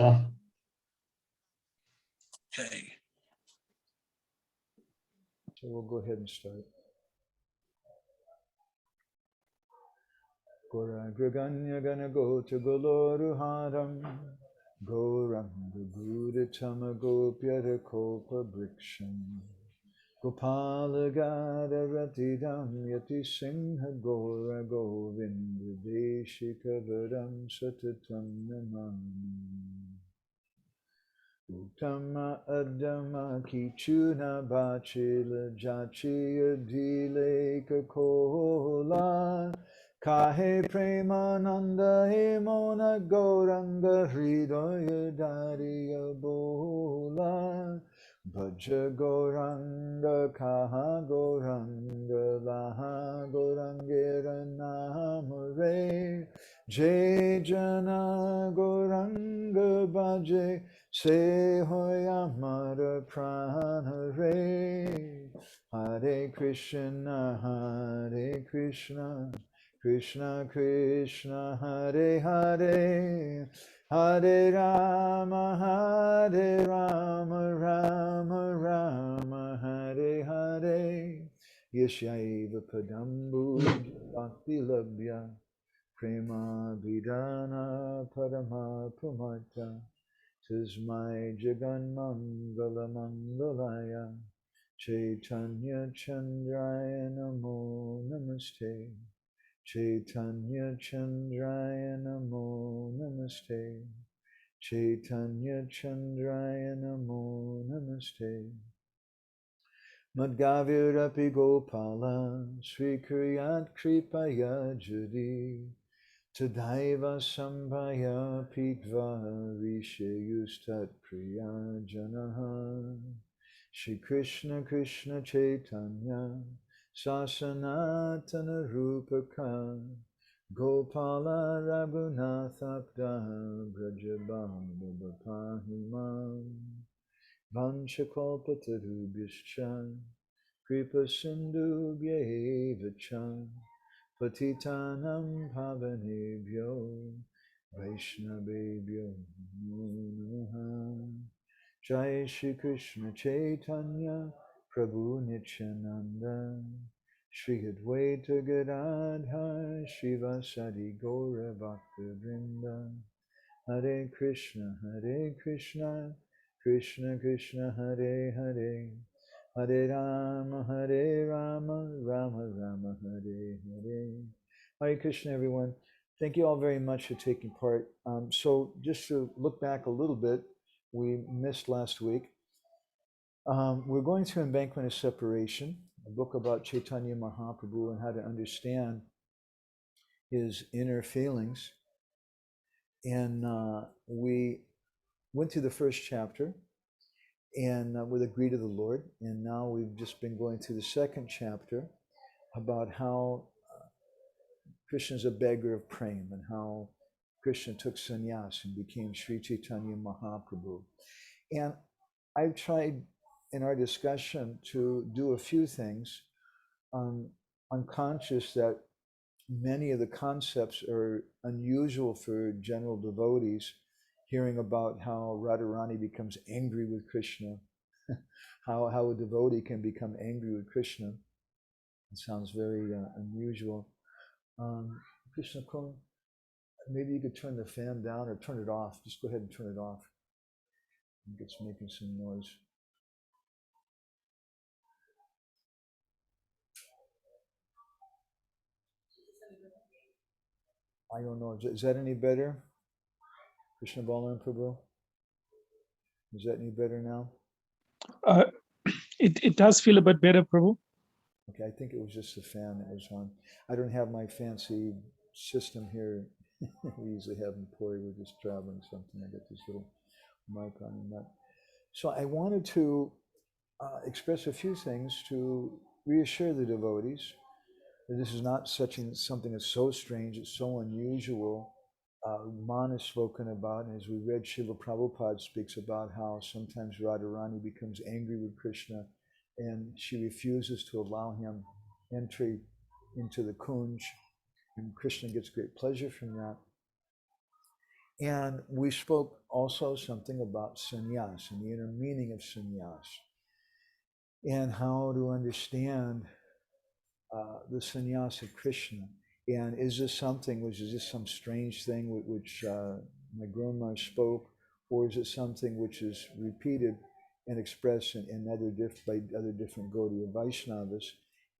Okay. So we'll go ahead and start. Gora Graganya Gana Gota Goloruharam Goranga Buddha Tama Gopyara Kopa Briksham Gopala Gada Ratidam Yati Singha Gora Govinda Deshika Varam Satatam Namami Uttama Adama Kichuna Bachila Jachiya Dileka Kola Kahe Premananda Hemona Gauranga Hridaya Dariya Bola Bhaja Gauranga Kaha Gauranga Laha Gaurangera Namare Jai Jana Gauranga Bhaje Se hoya mara prana re Hare Krishna Krishna Krishna Hare Hare Hare Rama Rama Rama Hare Hare Yashaiva Padambu Bhakti Labhya Prema Vidana Parama Pumata Tismai Jagan Mangala Mangalaya Chaitanya Chandraya Namo Namaste Chaitanya Chandraya Namo Namaste Chaitanya Chandraya Namo Namaste Madgavirapi Gopala Sri Kriyat Kripaya Judi Tadaiva Sambhaya Pitva Vishayustat Priya Janaha Shri Krishna Krishna Chaitanya Sasanatana Rupaka Gopala Raghunathabda Brajabhava Pahimam Vanchakalpatarubhyascha Kripa Sindhu Bhyevacha Patitanam Pavanebhyo Vaishnavebhyo Namo Namaha Jai Shri Krishna Chaitanya Prabhu Nityananda Shri Advaita Gadadhar Shivasadi Gaura Bhakta Vrinda Hare Krishna Krishna Krishna Hare Hare Hare Rama, Rama Rama, Hare Hare. Hare Krishna, everyone. Thank you all very much for taking part. So just to look back a little bit, we missed last week. We're going through Embankment of Separation, a book about Chaitanya Mahaprabhu and how to understand his inner feelings. And we went through the first chapter and with a greet of the Lord. And now we've just been going through the second chapter about how Krishna's a beggar of prema and how Krishna took sannyasa and became Sri Chaitanya Mahaprabhu. And I've tried in our discussion to do a few things. I'm conscious that many of the concepts are unusual for general devotees, hearing about how Radharani becomes angry with Krishna, how a devotee can become angry with Krishna. It sounds very unusual. Krishna Kun, maybe you could turn the fan down or turn it off. Just go ahead and turn it off. I think it's making some noise. I don't know. Is that any better? Krishna Balaram Prabhu? Is that any better now? It does feel a bit better, Prabhu. Okay, I think it was just the fan that was on. I don't have my fancy system here. We usually have in Puri. We're just traveling something. I got this little mic on and that. So I wanted to express a few things to reassure the devotees that this is not something that's so strange, it's so unusual. Man is spoken about, and as we read, Srila Prabhupada speaks about how sometimes Radharani becomes angry with Krishna and she refuses to allow him entry into the kunj, and Krishna gets great pleasure from that. And we spoke also something about sannyas and the inner meaning of sannyas and how to understand the sannyas of Krishna. And is this something, is this some strange thing which my Guru Maharaj spoke, or is it something which is repeated and expressed in by other different Gaudiya Vaishnavas?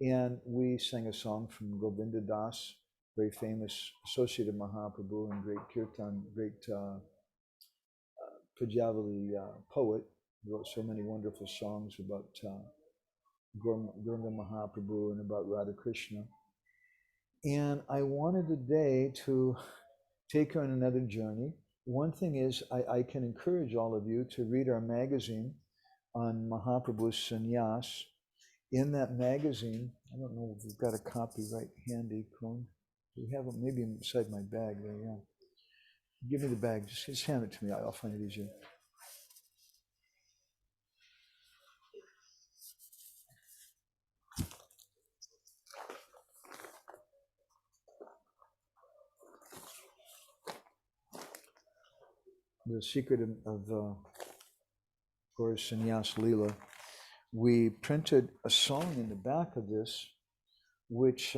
And we sang a song from Govinda Das, very famous associate of Mahaprabhu and great kirtan, great Pujavali poet, wrote so many wonderful songs about Gauranga Mahaprabhu and about Radha Krishna. And I wanted today to take her on another journey. One thing is, I can encourage all of you to read our magazine on Mahaprabhu's sannyas. In that magazine, I don't know if we've got a copy right handy, Kun. We have it maybe inside my bag there, yeah. Give me the bag, just hand it to me, I'll find it easier. The secret of Gaura's Sannyas Leela. We printed a song in the back of this, which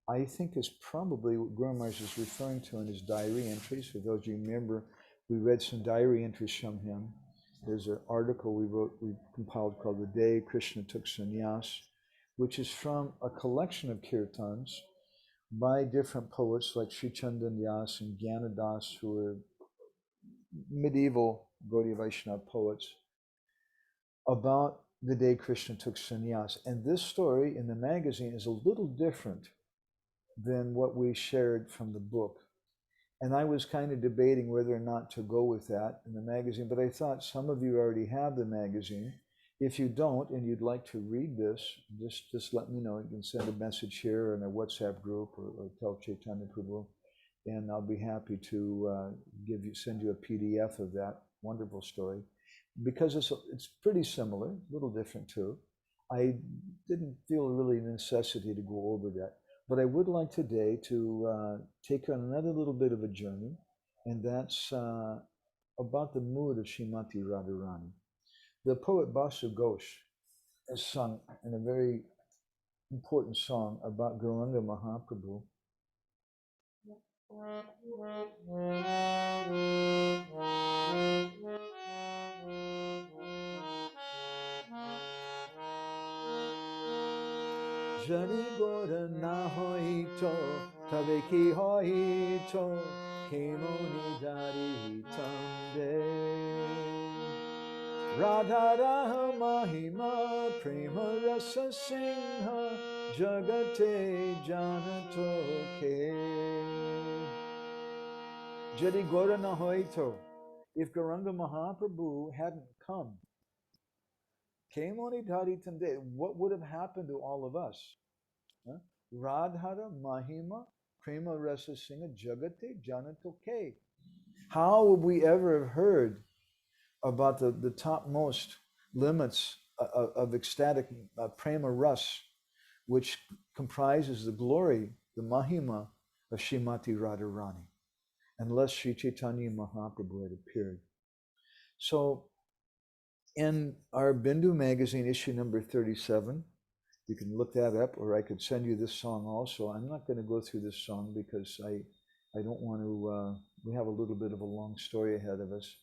I think is probably what Guru Maharaj is referring to in his diary entries. For those of you who remember, we read some diary entries from him. There's an article we compiled called The Day Krishna Took Sannyas, which is from a collection of kirtans by different poets like Sri Chandan Das and Gyanadas, who were medieval Gaudiya Vaishnava poets, about the day Krishna took sannyas. And this story in the magazine is a little different than what we shared from the book. And I was kind of debating whether or not to go with that in the magazine, but I thought some of you already have the magazine. If you don't and you'd like to read this, just let me know. You can send a message here in a WhatsApp group or tell Chaitanya Prabhu, and I'll be happy to send you a PDF of that wonderful story. Because it's pretty similar, a little different too. I didn't feel really the necessity to go over that. But I would like today to take her on another little bit of a journey, and that's about the mood of Srimati Radharani. The poet Basu Ghosh has sung in a very important song about Gauranga Mahaprabhu. Jani Gora na hoito, tabe ki hoito, kemoni dari tambe. Radhara Mahima Prema Rasa Singha Jagate Janato Ke. Jadi Gora na hoito. If Gauranga Mahaprabhu hadn't come, Kemoni Dari Tamde, what would have happened to all of us? Radhara Mahima Prema Rasa Singha Jagate Janato Ke. How would we ever have heard about the topmost limits of ecstatic prema ras, which comprises the glory, the mahima of Srimati Radharani, unless Sri Chaitanya Mahaprabhu had appeared. So in our Bindu magazine, issue number 37, you can look that up, or I could send you this song also. I'm not going to go through this song because I don't want to, we have a little bit of a long story ahead of us,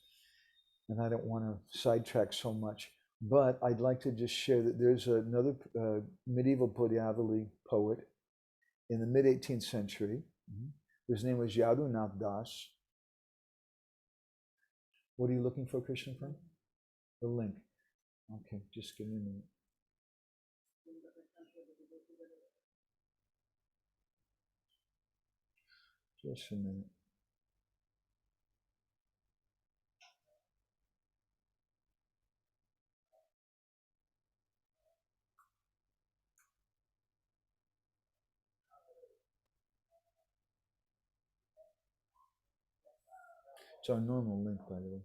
and I don't want to sidetrack so much. But I'd like to just share that there's another medieval Pujavali poet in the mid-18th century. His name was Yadunath Das. What are you looking for, Krishna friend? The link. Okay, just give me a minute. Just a minute. It's our normal link, by the way.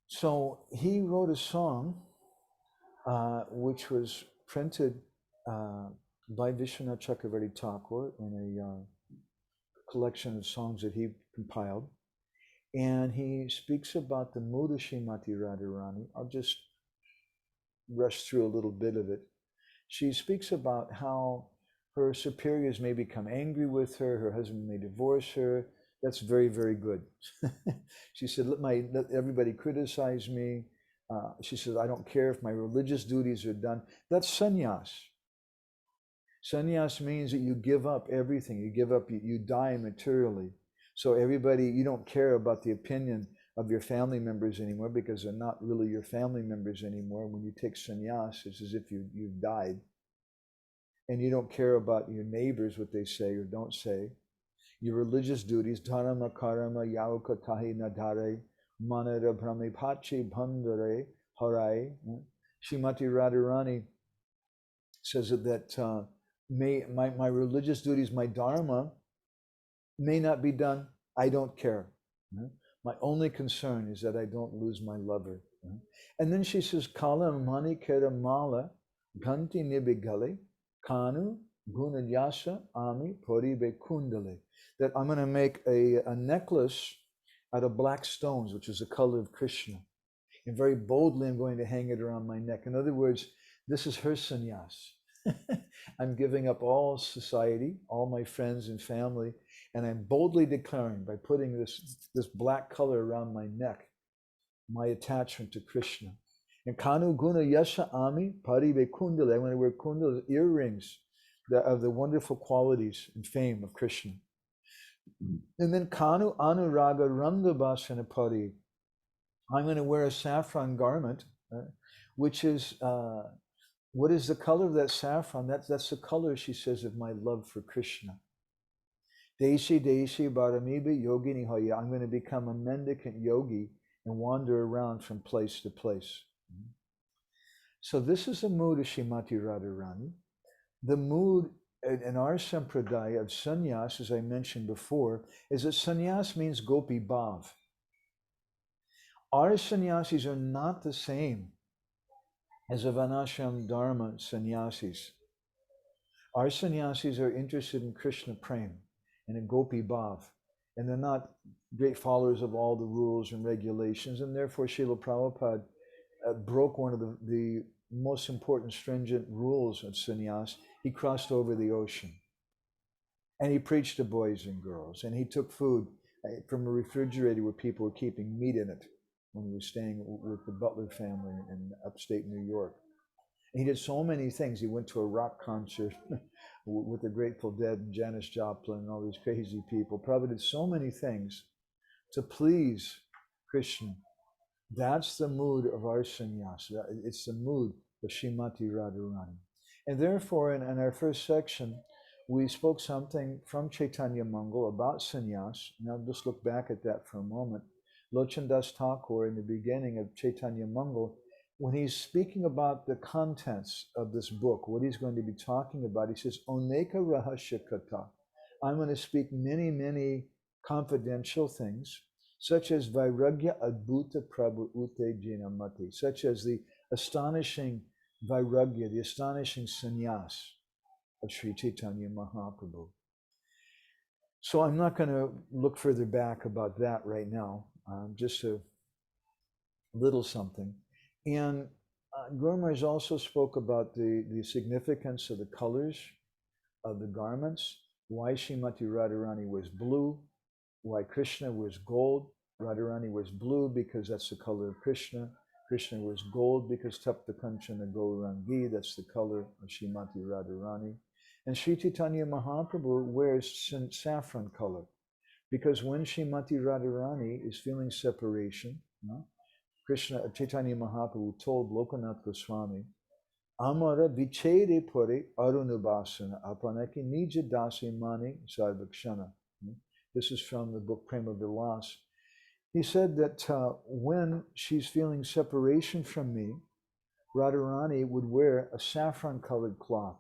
So he wrote a song which was printed by Vishwanath Chakravarti Thakur in a collection of songs that he compiled. And he speaks about the mood of Srimati Radharani. I'll just rush through a little bit of it. She speaks about how her superiors may become angry with her, her husband may divorce her. That's very, very good. She said, let everybody criticize me. She says, I don't care if my religious duties are done. That's sannyas. Sannyas means that you give up everything. You give up, you die materially. So everybody, you don't care about the opinion of your family members anymore because they're not really your family members anymore. When you take sannyas, it's as if you've died. And you don't care about your neighbors, what they say or don't say. Your religious duties, dharma karama yaukatahi nadare manara brahmipachi bandare harai. Srimati Radharani says that my religious duties, my dharma, may not be done. I don't care. My only concern is that I don't lose my lover. And then she says, Kala mani kera mala ganti nibigale kanu gunanyasa ami poribe kundale. That I'm going to make a necklace out of black stones, which is the color of Krishna. And very boldly, I'm going to hang it around my neck. In other words, this is her sannyas. I'm giving up all society, all my friends and family, and I'm boldly declaring by putting this black color around my neck, my attachment to Krishna. And Kanu Guna Yasha Ami Paribe Kundale. I'm going to wear kundals, earrings of the wonderful qualities and fame of Krishna. And then Kanu Anuraga Randabasana Pari. I'm going to wear a saffron garment, which is what is the color of that saffron? That's the color, she says, of my love for Krishna. Deshi Deshi Baramibi Yogini Hoya. I'm going to become a mendicant yogi and wander around from place to place. So this is the mood of Srimati Radharani. The mood in our sampradaya of sannyas, as I mentioned before, is that sannyas means gopi bhav. Our sannyasis are not the same as a Varnashram Dharma sannyasis. Our sannyasis are interested in Krishna prem and in gopi bhav, and they're not great followers of all the rules and regulations, and therefore Srila Prabhupada broke one of the most important stringent rules of sannyas. He crossed over the ocean, and he preached to boys and girls, and he took food from a refrigerator where people were keeping meat in it when he was staying with the Butler family in upstate New York. And he did so many things. He went to a rock concert with the Grateful Dead and Janis Joplin and all these crazy people. Prabhupada did so many things to please Krishna. That's the mood of our sannyasa. It's the mood of Srimati Radharani. And therefore, in our first section, we spoke something from Chaitanya Mangal about sannyas. Now just look back at that for a moment. Lochandas Thakur, in the beginning of Chaitanya Mangal, when he's speaking about the contents of this book, what he's going to be talking about, he says, Oneka Rahasya Katha. I'm going to speak many, many confidential things, such as Vairagya Adbhuta Prabhu Ute Jinamati, such as the astonishing Vairagya, the astonishing sannyas of Sri Chaitanya Mahaprabhu. So I'm not going to look further back about that right now, just a little something. And Guru Maharaj also spoke about the significance of the colors of the garments, why Srimati Radharani was blue, why Krishna was gold. Radharani was blue because that's the color of Krishna. Krishna was gold because Tapta Kanchana Gaurangi, that's the color of Srimati Radharani. And Sri Chaitanya Mahaprabhu wears saffron color because when Srimati Radharani is feeling separation, Krishna, Chaitanya Mahaprabhu told Lokanath Goswami, Amara vichede pore arunubhasana apanaki nija dasi mani sarvakshana. This is from the book Prema Vilas. He said that when she's feeling separation from me, Radharani would wear a saffron-colored cloth.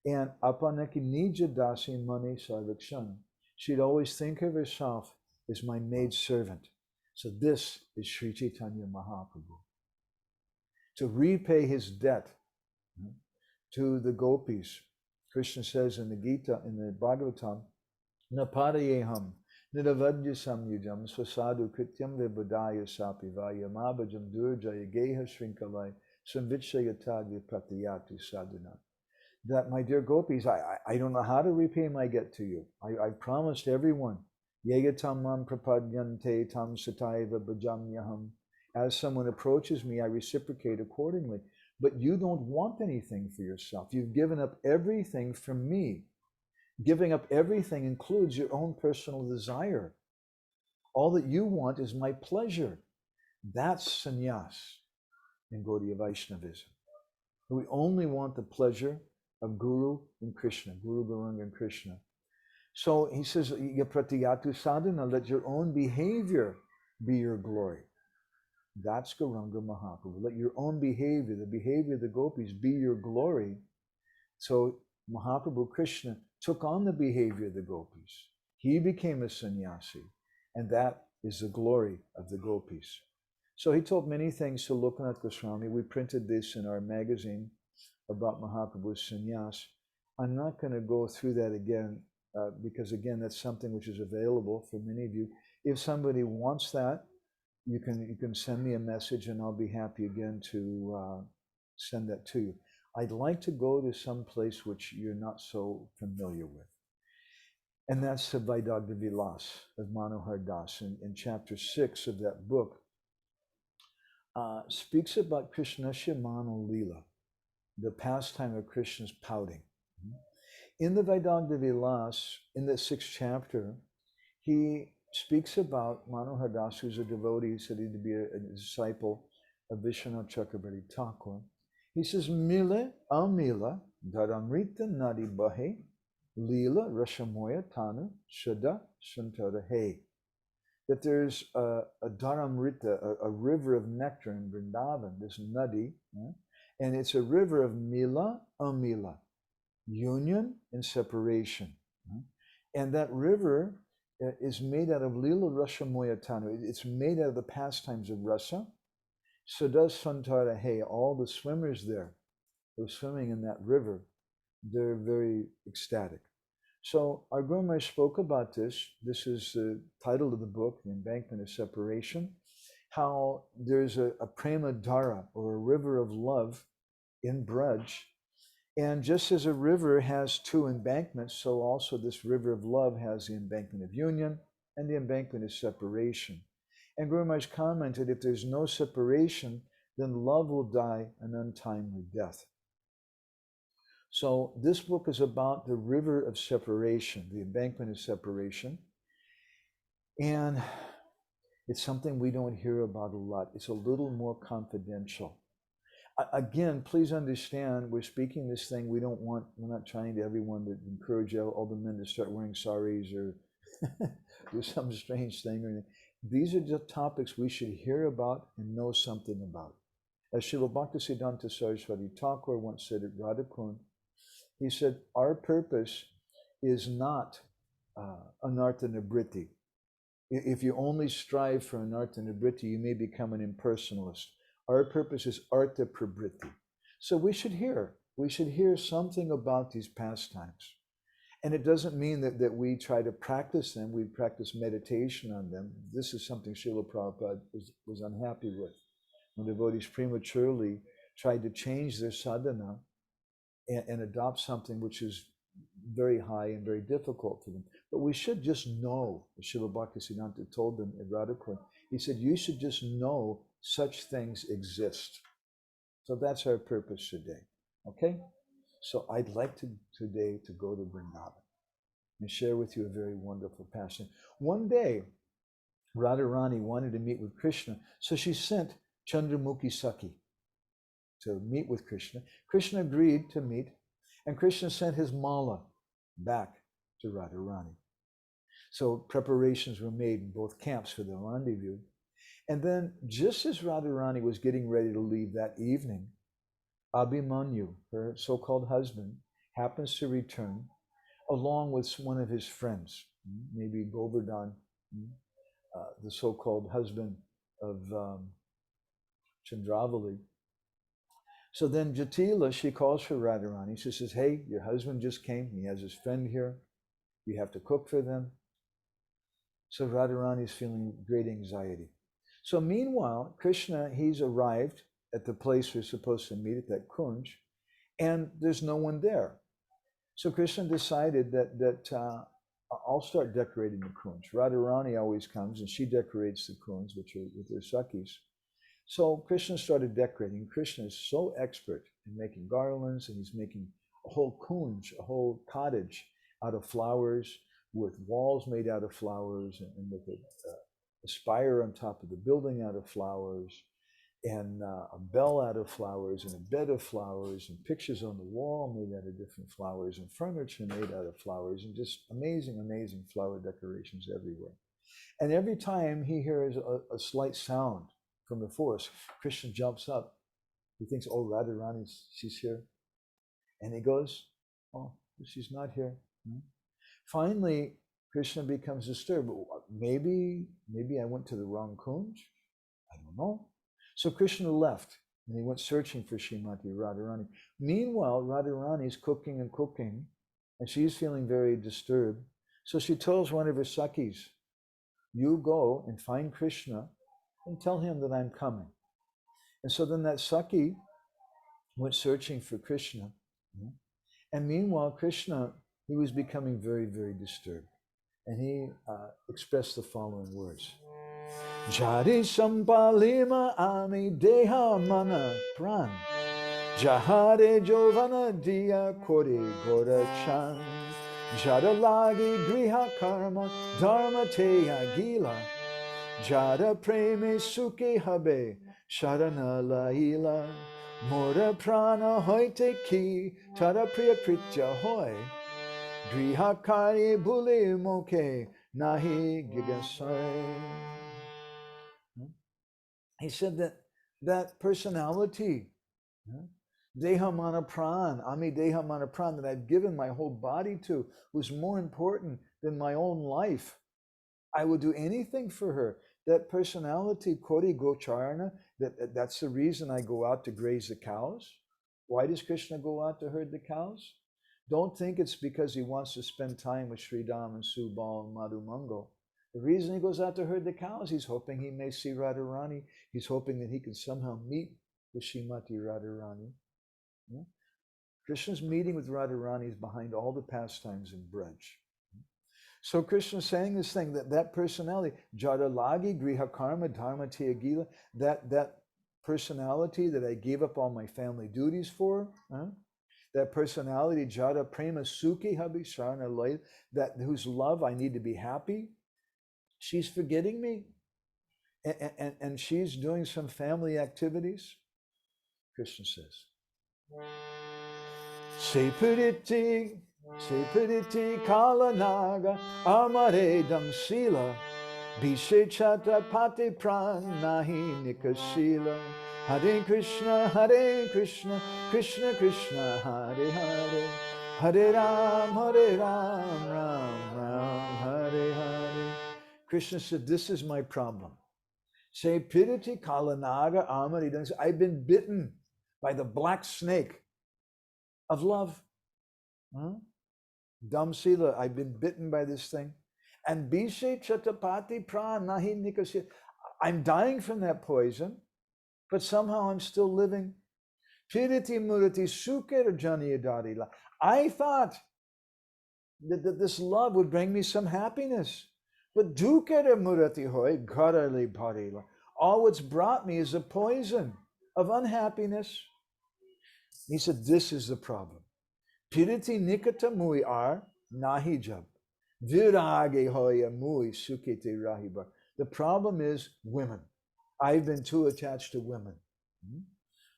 And apanaki nija dasi mani sarvakshana. She'd always think of herself as my maid servant. So this is Sri Chaitanya Mahaprabhu. To repay his debt to the gopis, Krishna says in the Gita, in the Bhagavatam, Napadayeham, Nidavadya Samyujam, Swasadu Krityam Vibudaya Sapi Vayamabhajam Durjaya Geha Shrinkalai, Samvitshayatagya Pratiyatu Sadhana. That, my dear gopis, I don't know how to repay my debt to you. I promised everyone, Yegatamam Prapadyante Tam Sataiva Bhajamyaham. As someone approaches me, I reciprocate accordingly. But you don't want anything for yourself. You've given up everything for me. Giving up everything includes your own personal desire. All that you want is my pleasure. That's sannyas in Gaudiya Vaishnavism. We only want the pleasure of Guru and Krishna, Guru, Gauranga, and Krishna. So he says, Yapratiyatu sadhana, let your own behavior be your glory. That's Gauranga Mahaprabhu. Let your own behavior, the behavior of the gopis, be your glory. So Mahaprabhu Krishna took on the behavior of the gopis. He became a sannyasi, and that is the glory of the gopis. So he told many things to Lokanath Goswami. We printed this in our magazine about Mahaprabhu's sannyas. I'm not going to go through that again because, again, that's something which is available for many of you. If somebody wants that, you can send me a message, and I'll be happy again to send that to you. I'd like to go to some place which you're not so familiar with. And that's the Vaidagdha Vilas of Manohar Das. In chapter 6 of that book, speaks about Krishnasya Mano Lila, the pastime of Krishna's pouting. In the Vaidagdha Vilas, in the 6th chapter, he speaks about Manohar Das, who's a devotee, said he'd be a disciple of Vishwanath Chakrabarti Thakur. He says, Mile amila dharamrita nadi bahe lila rashamoya tanu shada shantara he. That there's a dharamrita, a river of nectar in Vrindavan, this nadi, and it's a river of mila amila, union and separation. And that river is made out of lila rashamoya tanu. It's made out of the pastimes of rasa. So does Santara Hey, all the swimmers there who are swimming in that river, they're very ecstatic. So our Guru Maharaj spoke about this. This is the title of the book, The Embankment of Separation, how there's a prema dhara, or a river of love in Braj. And just as a river has two embankments, so also this river of love has the embankment of union and the embankment of separation. And Guru Maharaj commented, if there's no separation, then love will die an untimely death. So this book is about the river of separation, the embankment of separation. And it's something we don't hear about a lot. It's a little more confidential. Again, please understand, we're speaking this thing, we're not trying to everyone to encourage all the men to start wearing saris or do some strange thing or anything. These are just topics we should hear about and know something about. As Srila Bhaktisiddhanta Saraswati Thakur once said at Radhakund, he said, our purpose is not anartha nibritti. If you only strive for anartha nibritti, you may become an impersonalist. Our purpose is artha prabritti. So we should hear something about these pastimes. And it doesn't mean that we try to practice them, we practice meditation on them. This is something Srila Prabhupada was unhappy with. When devotees prematurely tried to change their sadhana and adopt something which is very high and very difficult for them. But we should just know, as Srila Bhaktisiddhanta told them at Radhakund, he said, you should just know such things exist. So that's our purpose today, okay? So I'd like today to go to Vrindavan and share with you a very wonderful passion. One day, Radharani wanted to meet with Krishna, so she sent Chandramukhi Sakhi to meet with Krishna. Krishna agreed to meet, and Krishna sent his mala back to Radharani. So preparations were made in both camps for the rendezvous. And then, just as Radharani was getting ready to leave that evening, Abhimanyu, her so-called husband, happens to return along with one of his friends, maybe Govardhan, the so-called husband of Chandravali. So then Jatila, she calls for Radharani. She says, hey, your husband just came. He has his friend here. You have to cook for them. So Radharani is feeling great anxiety. So meanwhile, Krishna, he's arrived at the place we're supposed to meet at that kunj, and there's no one there. So Krishna decided that I'll start decorating the kunj. Radharani always comes and she decorates the kunj with her sakis. So Krishna started decorating. Krishna is so expert in making garlands, and he's making a whole kunj, a whole cottage out of flowers, with walls made out of flowers, and with a spire on top of the building out of flowers, and a bell out of flowers, and a bed of flowers, and pictures on the wall made out of different flowers, and furniture made out of flowers, and just amazing, amazing flower decorations everywhere. And every time he hears a slight sound from the forest, Krishna jumps up. He thinks, oh, Radharani, she's here. And he goes, oh, she's not here. Finally, Krishna becomes disturbed. Maybe I went to the wrong kunj. I don't know. So Krishna left, and he went searching for Srimati Radharani. Meanwhile, Radharani is cooking and cooking, and she's feeling very disturbed. So she tells one of her sakis, you go and find Krishna and tell him that I'm coming. And so then that saki went searching for Krishna. And meanwhile, Krishna, he was becoming very, very disturbed. And he expressed the following words. Jadi sampalima ami deha mana pran. Jahare jovana dia kore gora chan. Jada lagi griha karma dharma te agila. Jada preme suke habe sharana laila. Mora prana hoite ki tada priya kritya hoy. Griha kari bule moke nahi gigasai. He said that personality, Dehamana Pran, Ami Dehamana Pran, that I've given my whole body to, was more important than my own life. I would do anything for her. That personality, Kori Gocharana, that's the reason I go out to graze the cows. Why does Krishna go out to herd the cows? Don't think it's because he wants to spend time with Sridham and Subal and Madhu Mangal. The reason he goes out to herd the cows, he's hoping he may see Radharani. He's hoping that he can somehow meet with Srimati Radharani. Yeah? Krishna's meeting with Radharani is behind all the pastimes in Braj. So Krishna's saying this thing, that personality, Jadalagi Griha Karma Dharma Tyagila, that personality that I gave up all my family duties for, that personality, Jada Prema Sukhi Habi Sharna Lay, that whose love I need to be happy, she's forgetting me. And she's doing some family activities. Krishna says, Sepuriti Kalanaga Amare Damsila Bishe Chatapati Pran Nahi Nikasila Hare Krishna, Krishna Krishna, Hare Hare, Hare Ram, Ram Ram, Hare Hare. Krishna said, this is my problem. Say, Piriti Kalanaga Amari, I've been bitten by the black snake of love. Damsila, I've been bitten by this thing. And Bishe Chatapati Pran Nahi Nikasila. I'm dying from that poison, but somehow I'm still living. Piriti Murati Sukher Janiyadadila. I thought that this love would bring me some happiness. But Dukera Murati Hoy Garali Parila. All it's brought me is a poison of unhappiness. He said, this is the problem. Piriti Nikata Mui ar Nahijab. Virage Hoya Mui Sukete Rahiba. The problem is women. I've been too attached to women.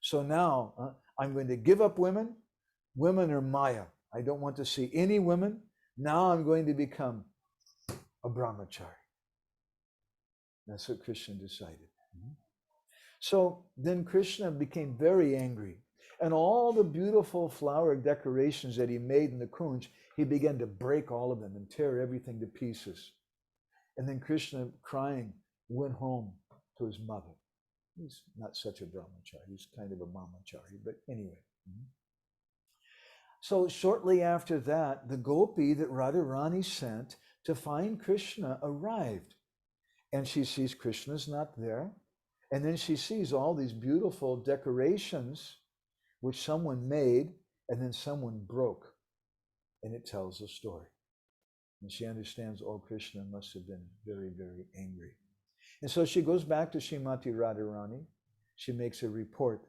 So now I'm going to give up women. Women are Maya. I don't want to see any women. Now I'm going to become a brahmachari. That's what Krishna decided. So then Krishna became very angry. And all the beautiful flower decorations that he made in the kunj, he began to break all of them and tear everything to pieces. And then Krishna, crying, went home to his mother. He's not such a brahmachari. He's kind of a mamachari, but anyway. So shortly after that, the gopi that Radharani sent to find Krishna arrived. And she sees Krishna's not there. And then she sees all these beautiful decorations which someone made and then someone broke. And it tells a story. And she understands, oh, Krishna must have been very, very angry. And so she goes back to Srimati Radharani. She makes a report.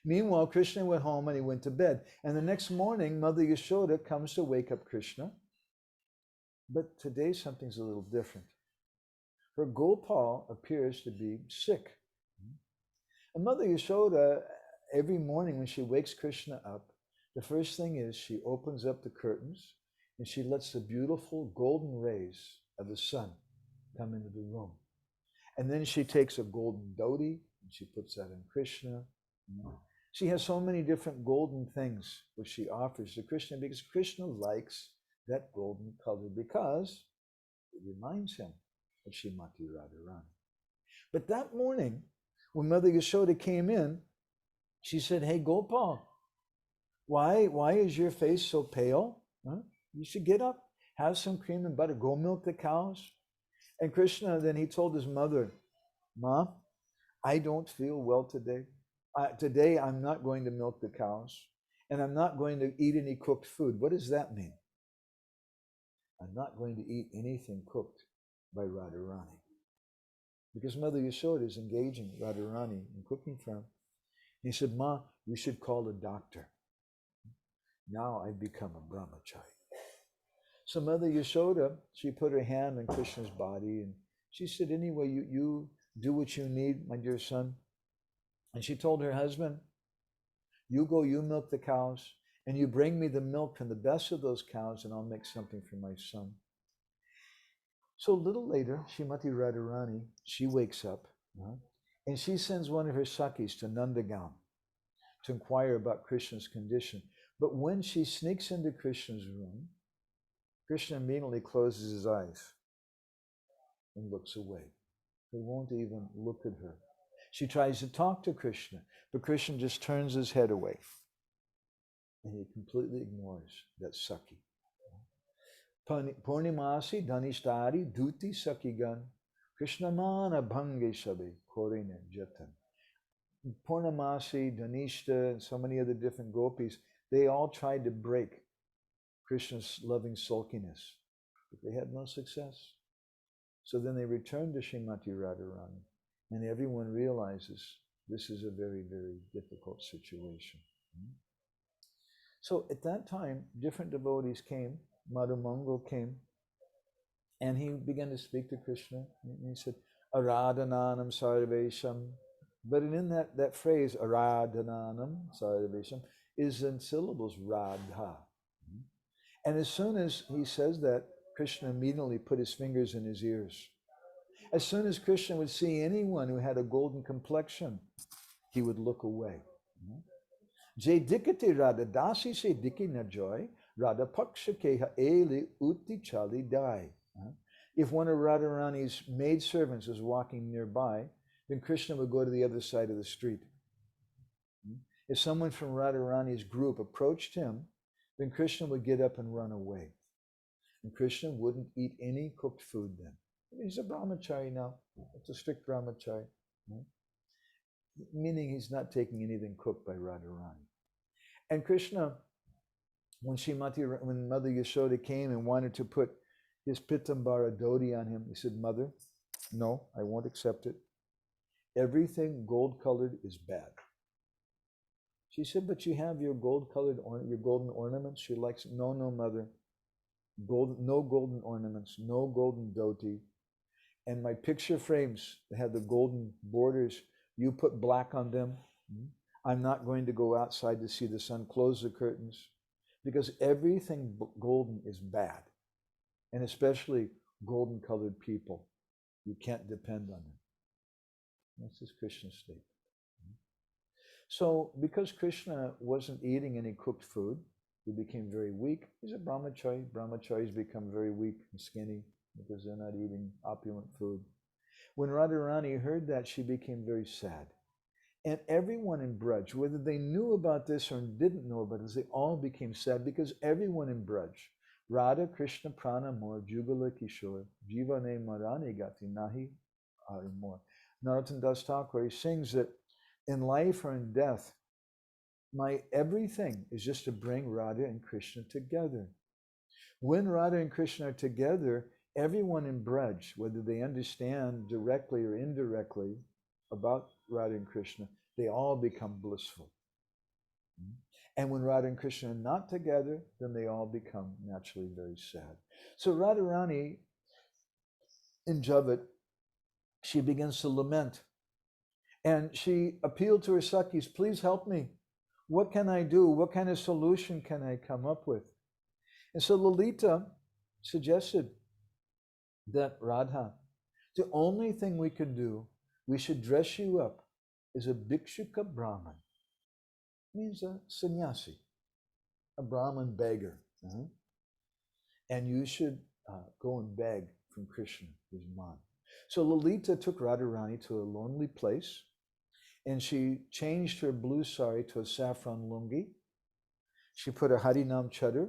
Meanwhile, Krishna went home and he went to bed. And the next morning, Mother Yashoda comes to wake up Krishna. But today something's a little different. Her Gopal appears to be sick. And Mother Yashoda, every morning when she wakes Krishna up, the first thing is she opens up the curtains and she lets the beautiful golden rays of the sun come into the room. And then she takes a golden dhoti and she puts that in Krishna. She has so many different golden things which she offers to Krishna because Krishna likes that golden color because it reminds him of Srimati Radharani. But that morning, when Mother Yashoda came in, she said, hey, Gopal, why is your face so pale? Huh? You should get up, have some cream and butter, go milk the cows. And Krishna, then he told his mother, Ma, I don't feel well today. Today, I'm not going to milk the cows, and I'm not going to eat any cooked food. What does that mean? I'm not going to eat anything cooked by Radharani. Because Mother Yashoda is engaging Radharani in cooking for him. He said, Ma, you should call a doctor. Now I've become a brahmachari. So Mother Yashoda, she put her hand on Krishna's body, and she said, anyway, you do what you need, my dear son. And she told her husband, you go, you milk the cows, and you bring me the milk from the best of those cows, and I'll make something for my son. So a little later, Srimati Radharani, she wakes up, and she sends one of her Sakhis to Nandagaon to inquire about Krishna's condition. But when she sneaks into Krishna's room, Krishna immediately closes his eyes and looks away. He won't even look at her. She tries to talk to Krishna, but Krishna just turns his head away. And he completely ignores that Sakhi. Purnimasi Dhanishtari Duti Sakhigan Krishnamana Bhange Sabe Korine Jatan. Purnamasi, Dhanishta, and so many other different gopis, they all tried to break Krishna's loving sulkiness, but they had no success. So then they returned to Srimati Radharani, and everyone realizes this is a very, very difficult situation. So at that time, different devotees came. Madhumangal came, and he began to speak to Krishna. And he said, Aradhananam sarvesham. But in that phrase, Aradhananam sarvesham, is in syllables, Radha. And as soon as he says that, Krishna immediately put his fingers in his ears. As soon as Krishna would see anyone who had a golden complexion, he would look away. Je dikati Radha dasi se diki na joy, Radha pakshakeha eli uti chali dai. If one of Radharani's maidservants was walking nearby, then Krishna would go to the other side of the street. If someone from Radharani's group approached him, then Krishna would get up and run away. And Krishna wouldn't eat any cooked food then. He's a brahmachari now. It's a strict brahmachari. Meaning he's not taking anything cooked by Radharani. And Krishna, when Mother Yashoda came and wanted to put his pitambara dhoti on him, he said, Mother, no, I won't accept it. Everything gold-colored is bad. She said, but you have your gold-colored, your golden ornaments. She likes, no, Mother. No golden ornaments, no golden dhoti. And my picture frames that have the golden borders, you put black on them. I'm not going to go outside to see the sun. Close the curtains. Because everything golden is bad. And especially golden-colored people. You can't depend on them. That's his Krishna state. So because Krishna wasn't eating any cooked food, he became very weak. He's a brahmachari. Brahmacharis become very weak and skinny because they're not eating opulent food. When Radharani heard that, she became very sad. And everyone in Braj, whether they knew about this or didn't know about this, they all became sad because everyone in Braj, Radha Krishna Prana More, Jugala Kishore, Jivane Marani Gati Nahi More. Narottam Das Thakur, he sings that in life or in death, my everything is just to bring Radha and Krishna together. When Radha and Krishna are together, everyone in Braj, whether they understand directly or indirectly about Radha and Krishna, they all become blissful. And when Radha and Krishna are not together, then they all become naturally very sad. So Radharani in Javat, she begins to lament. And she appealed to her Sakhis, please help me. What can I do? What kind of solution can I come up with? And so Lalita suggested that Radha, the only thing we could do, we should dress you up as a Bhikshuka Brahman. Means a sannyasi, a Brahman beggar. And you should go and beg from Krishna, his man. So Lalita took Radharani to a lonely place, and she changed her blue sari to a saffron lungi. She put a Harinam chadar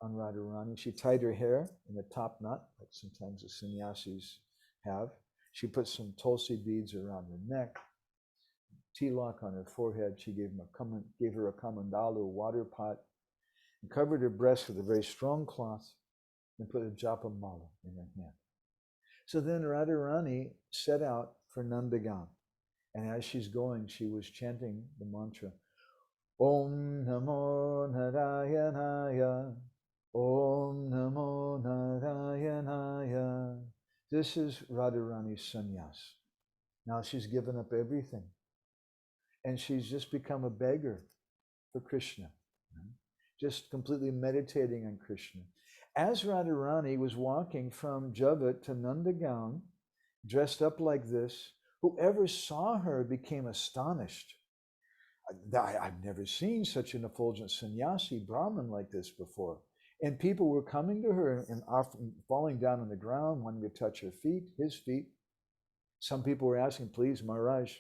on Radharani. She tied her hair in a top knot, like sometimes the sannyasis have. She put some tulsi beads around her neck, tilak on her forehead. She gave her a kamandalu, a water pot, and covered her breast with a very strong cloth, and put a japa mala in her hand. So then Radharani set out for Nandagaon. And as she's going, she was chanting the mantra, Om Namo Narayanaya, Om Namo Narayanaya. This is Radharani's sannyas. Now she's given up everything. And she's just become a beggar for Krishna. Just completely meditating on Krishna. As Radharani was walking from Javat to Nandagaon, dressed up like this, whoever saw her became astonished. I've never seen such an effulgent sannyasi Brahmin like this before. And people were coming to her and often falling down on the ground, wanting to touch her feet, his feet. Some people were asking, please, Maharaj,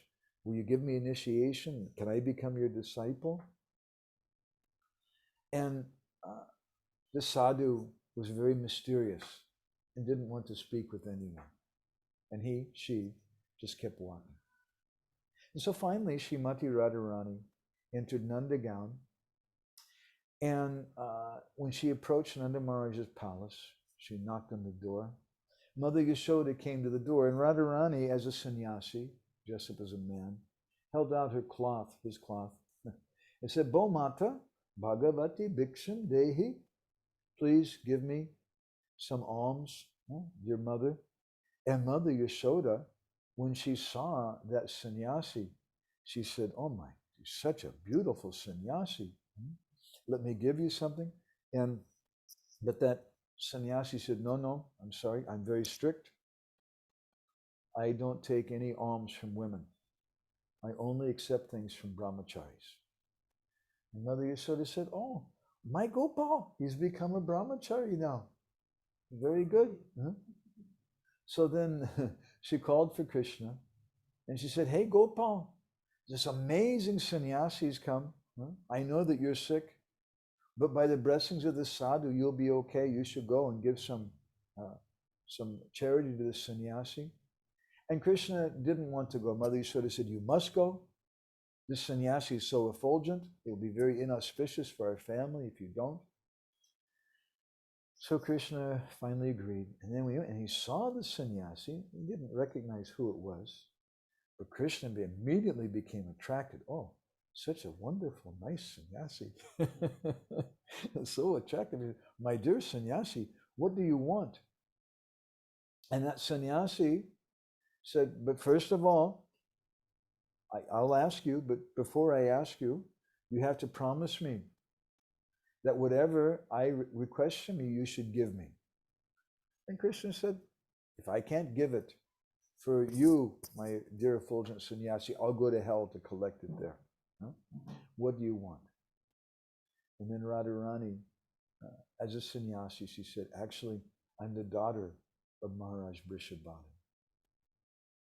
will you give me initiation? Can I become your disciple? And the sadhu was very mysterious and didn't want to speak with anyone. And she just kept walking. And so finally, Srimati Radharani entered Nandagaon. And when she approached Nanda Maharaj's palace, she knocked on the door. Mother Yashoda came to the door, and Radharani, as a sannyasi, dressed up as a man, held out her cloth, his cloth, and said, Bo Mata, Bhagavati Bhiksham Dehi, please give me some alms, dear mother. And Mother Yashoda, when she saw that sannyasi, she said, oh my, he's such a beautiful sannyasi. Let me give you something. But that sannyasi said, no, I'm sorry, I'm very strict. I don't take any alms from women. I only accept things from brahmacharis. And Mother Yashoda said, oh, my Gopal, he's become a brahmachari now. Very good. So then she called for Krishna and she said, hey, Gopal, this amazing sannyasis come. I know that you're sick, but by the blessings of the sadhu, you'll be okay. You should go and give some charity to the sannyasi. And Krishna didn't want to go. Mother Yashoda said, you must go. This sannyasi is so effulgent. It will be very inauspicious for our family if you don't. So Krishna finally agreed. And then we went, and he saw the sannyasi. He didn't recognize who it was. But Krishna immediately became attracted. Oh, such a wonderful, nice sannyasi. So attractive. My dear sannyasi, what do you want? And that sannyasi said, but first of all, I'll ask you, but before I ask you, you have to promise me that whatever I request from you, you should give me. And Krishna said, if I can't give it for you, my dear effulgent sannyasi, I'll go to hell to collect it there. What do you want? And then Radharani, as a sannyasi, she said, actually, I'm the daughter of Maharaj Vrishabhadana.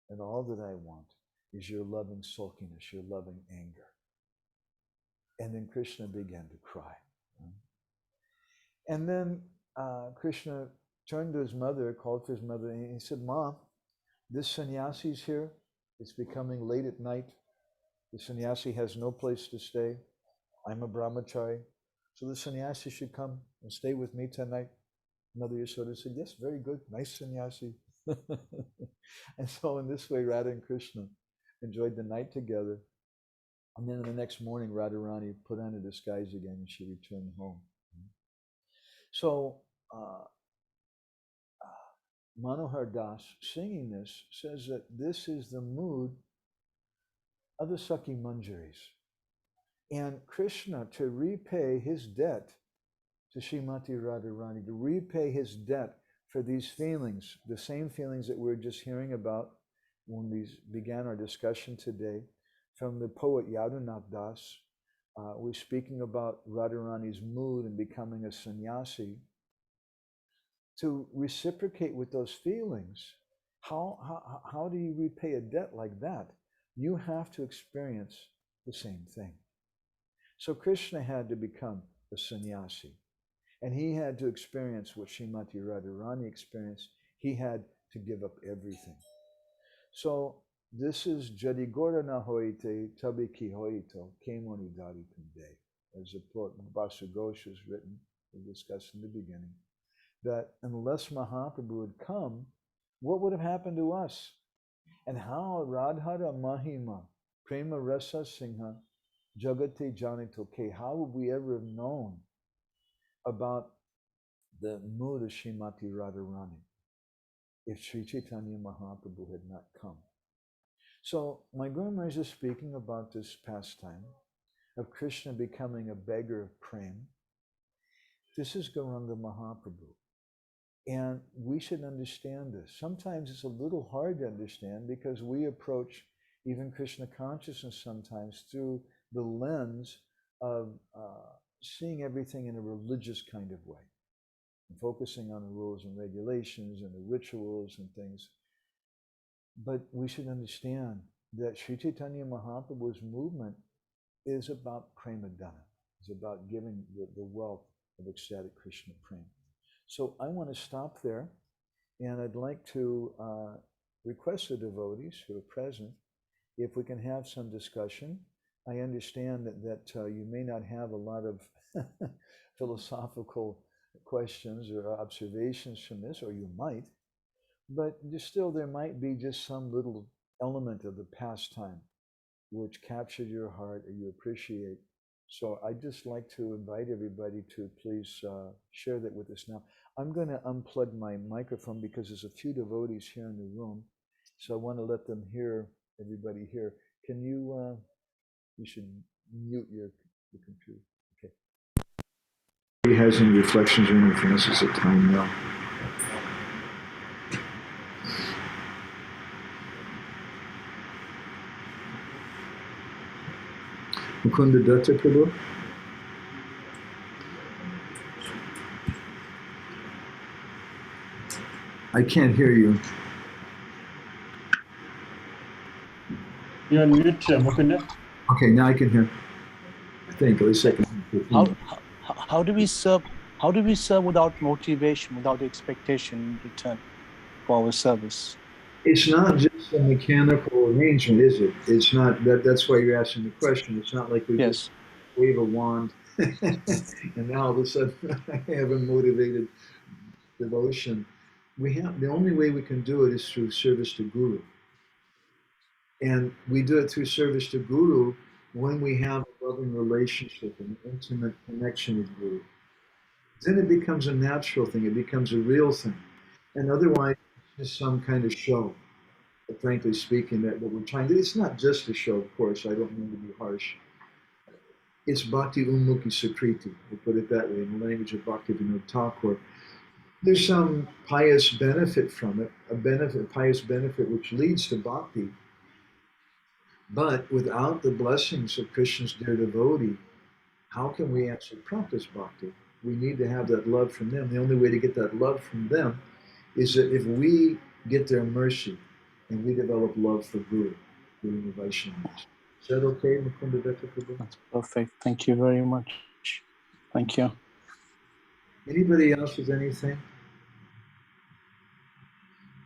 And all that I want is your loving sulkiness, your loving anger. And then Krishna began to cry. And then Krishna turned to his mother, called for his mother, and he said, Mom, this sannyasi's here. It's becoming late at night. The sannyasi has no place to stay. I'm a brahmachari. So the sannyasi should come and stay with me tonight. Mother Yashoda said, yes, very good. Nice sannyasi. And so in this way, Radha and Krishna enjoyed the night together. And then the next morning, Radharani put on a disguise again and she returned home. So Manohar Das, singing this, says that this is the mood of the Sakhi Manjaris. And Krishna, to repay his debt to Srimati Radharani, to repay his debt for these feelings, the same feelings that we were just hearing about when we began our discussion today, from the poet Yadunath Das, we're speaking about Radharani's mood and becoming a sannyasi. To reciprocate with those feelings, how do you repay a debt like that? You have to experience the same thing. So Krishna had to become a sannyasi, and he had to experience what Srimati Radharani experienced. He had to give up everything. So this is Jadi Gora na hoite tabi ki hoito kemoni dari tunde, as the poet Basu Ghosh has written, we discussed in the beginning, that unless Mahaprabhu had come, what would have happened to us? And how Radhara Mahima, Prema Rasa Singha, Jagate Janito Ke, how would we ever have known about the mood of Srimati Radharani if Sri Chaitanya Mahaprabhu had not come? So my Guru Maharaj is speaking about this pastime of Krishna becoming a beggar of prem. This is Gauranga Mahaprabhu. And we should understand this. Sometimes it's a little hard to understand because we approach even Krishna consciousness sometimes through the lens of seeing everything in a religious kind of way, and focusing on the rules and regulations and the rituals and things. But we should understand that Sri Chaitanya Mahaprabhu's movement is about premadana. It's about giving the wealth of ecstatic Krishna prema. So I want to stop there, and I'd like to request the devotees who are present, if we can have some discussion. I understand that you may not have a lot of philosophical questions or observations from this, or you might, but there might be just some little element of the pastime which captured your heart or you appreciate. So I'd just like to invite everybody to please share that with us now. I'm going to unplug my microphone because there's a few devotees here in the room. So I want to let them hear, everybody here. Can you, you should mute your computer. Okay. If anybody has any reflections or anything, this is the time now. Mukunda Datta Prabhu? I can't hear you. You're on mute, Mukunda. Okay, now I can hear. I think, at least I can hear. How do we serve? How do we serve without motivation, without expectation in return for our service? It's not just a mechanical arrangement, is it? It's not that. That's why you're asking the question. It's not like we just wave a wand and now all of a sudden I have a motivated devotion. We have the only way we can do it is through service to Guru, and we do it through service to Guru when we have a loving relationship and an intimate connection with Guru. Then it becomes a natural thing. It becomes a real thing, and otherwise it's just some kind of show. Frankly speaking, that what we're trying to do, it's not just a show, of course, I don't mean to be harsh. It's bhakti unmukhi sukriti, we'll put it that way, in the language of Bhaktivinoda Thakur. There's some pious benefit from it, a pious benefit which leads to bhakti. But without the blessings of Krishna's dear devotee, how can we actually practice bhakti? We need to have that love from them. The only way to get that love from them is that if we get their mercy and we develop love for Guru. Guru Vaishnavas. Is that okay, Mukunda Datta Prabhu? That's perfect. Thank you very much. Thank you. Anybody else with anything?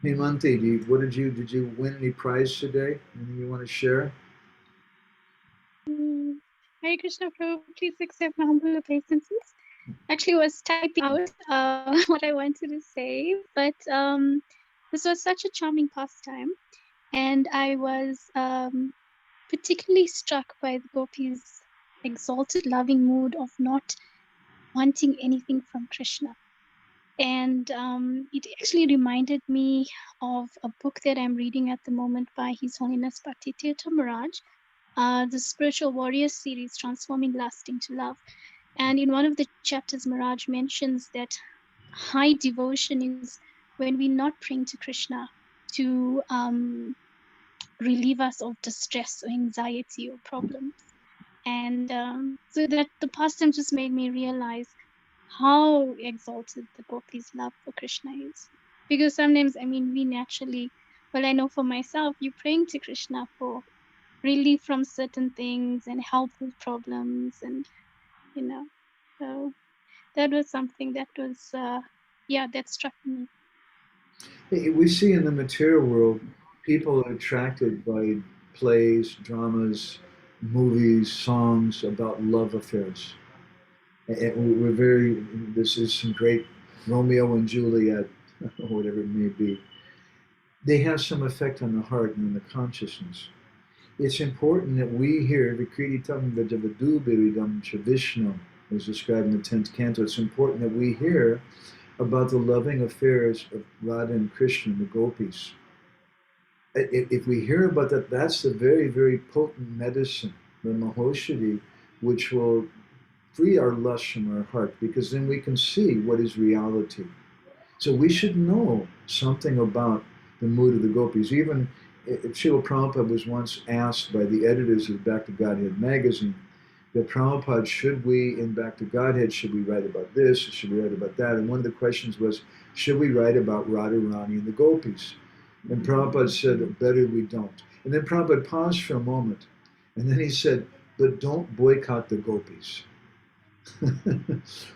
Hemanti, did you win any prize today? Anything you want to share? Hare Krishna Prabhu, please accept my humble obeisances. Actually, was typing out what I wanted to say, but this was such a charming pastime, and I was particularly struck by the gopis' exalted, loving mood of not wanting anything from Krishna. And it actually reminded me of a book that I'm reading at the moment by His Holiness Bhakti Tirtha Maharaj, the Spiritual Warriors series, Transforming Lust into Love. And in one of the chapters, Maharaj mentions that high devotion is when we're not praying to Krishna to relieve us of distress or anxiety or problems. And so that the pastime just made me realize how exalted the gopis' love for Krishna is. Because sometimes, I mean, we naturally, well, I know for myself, you're praying to Krishna for relief from certain things and help with problems, and so that was something that was that struck me. We see in the material world, people are attracted by plays, dramas, movies, songs about love affairs. And this is some great Romeo and Juliet, or whatever it may be. They have some effect on the heart and on the consciousness. It's important that we hear Vikritam Vijavadu Biridam Chavishnu, as described in the 10th canto. It's important that we hear about the loving affairs of Radha and Krishna, the gopis. If we hear about that, that's a very, very potent medicine, the Mahoshadhi, which will free our lust from our heart, because then we can see what is reality. So we should know something about the mood of the gopis. Even Srila Prabhupada was once asked by the editors of Back to Godhead magazine, that Prabhupada, in Back to Godhead, should we write about this, or should we write about that? And one of the questions was, should we write about Radharani and the gopis? And Prabhupada said, better we don't. And then Prabhupada paused for a moment, and then he said, but don't boycott the gopis.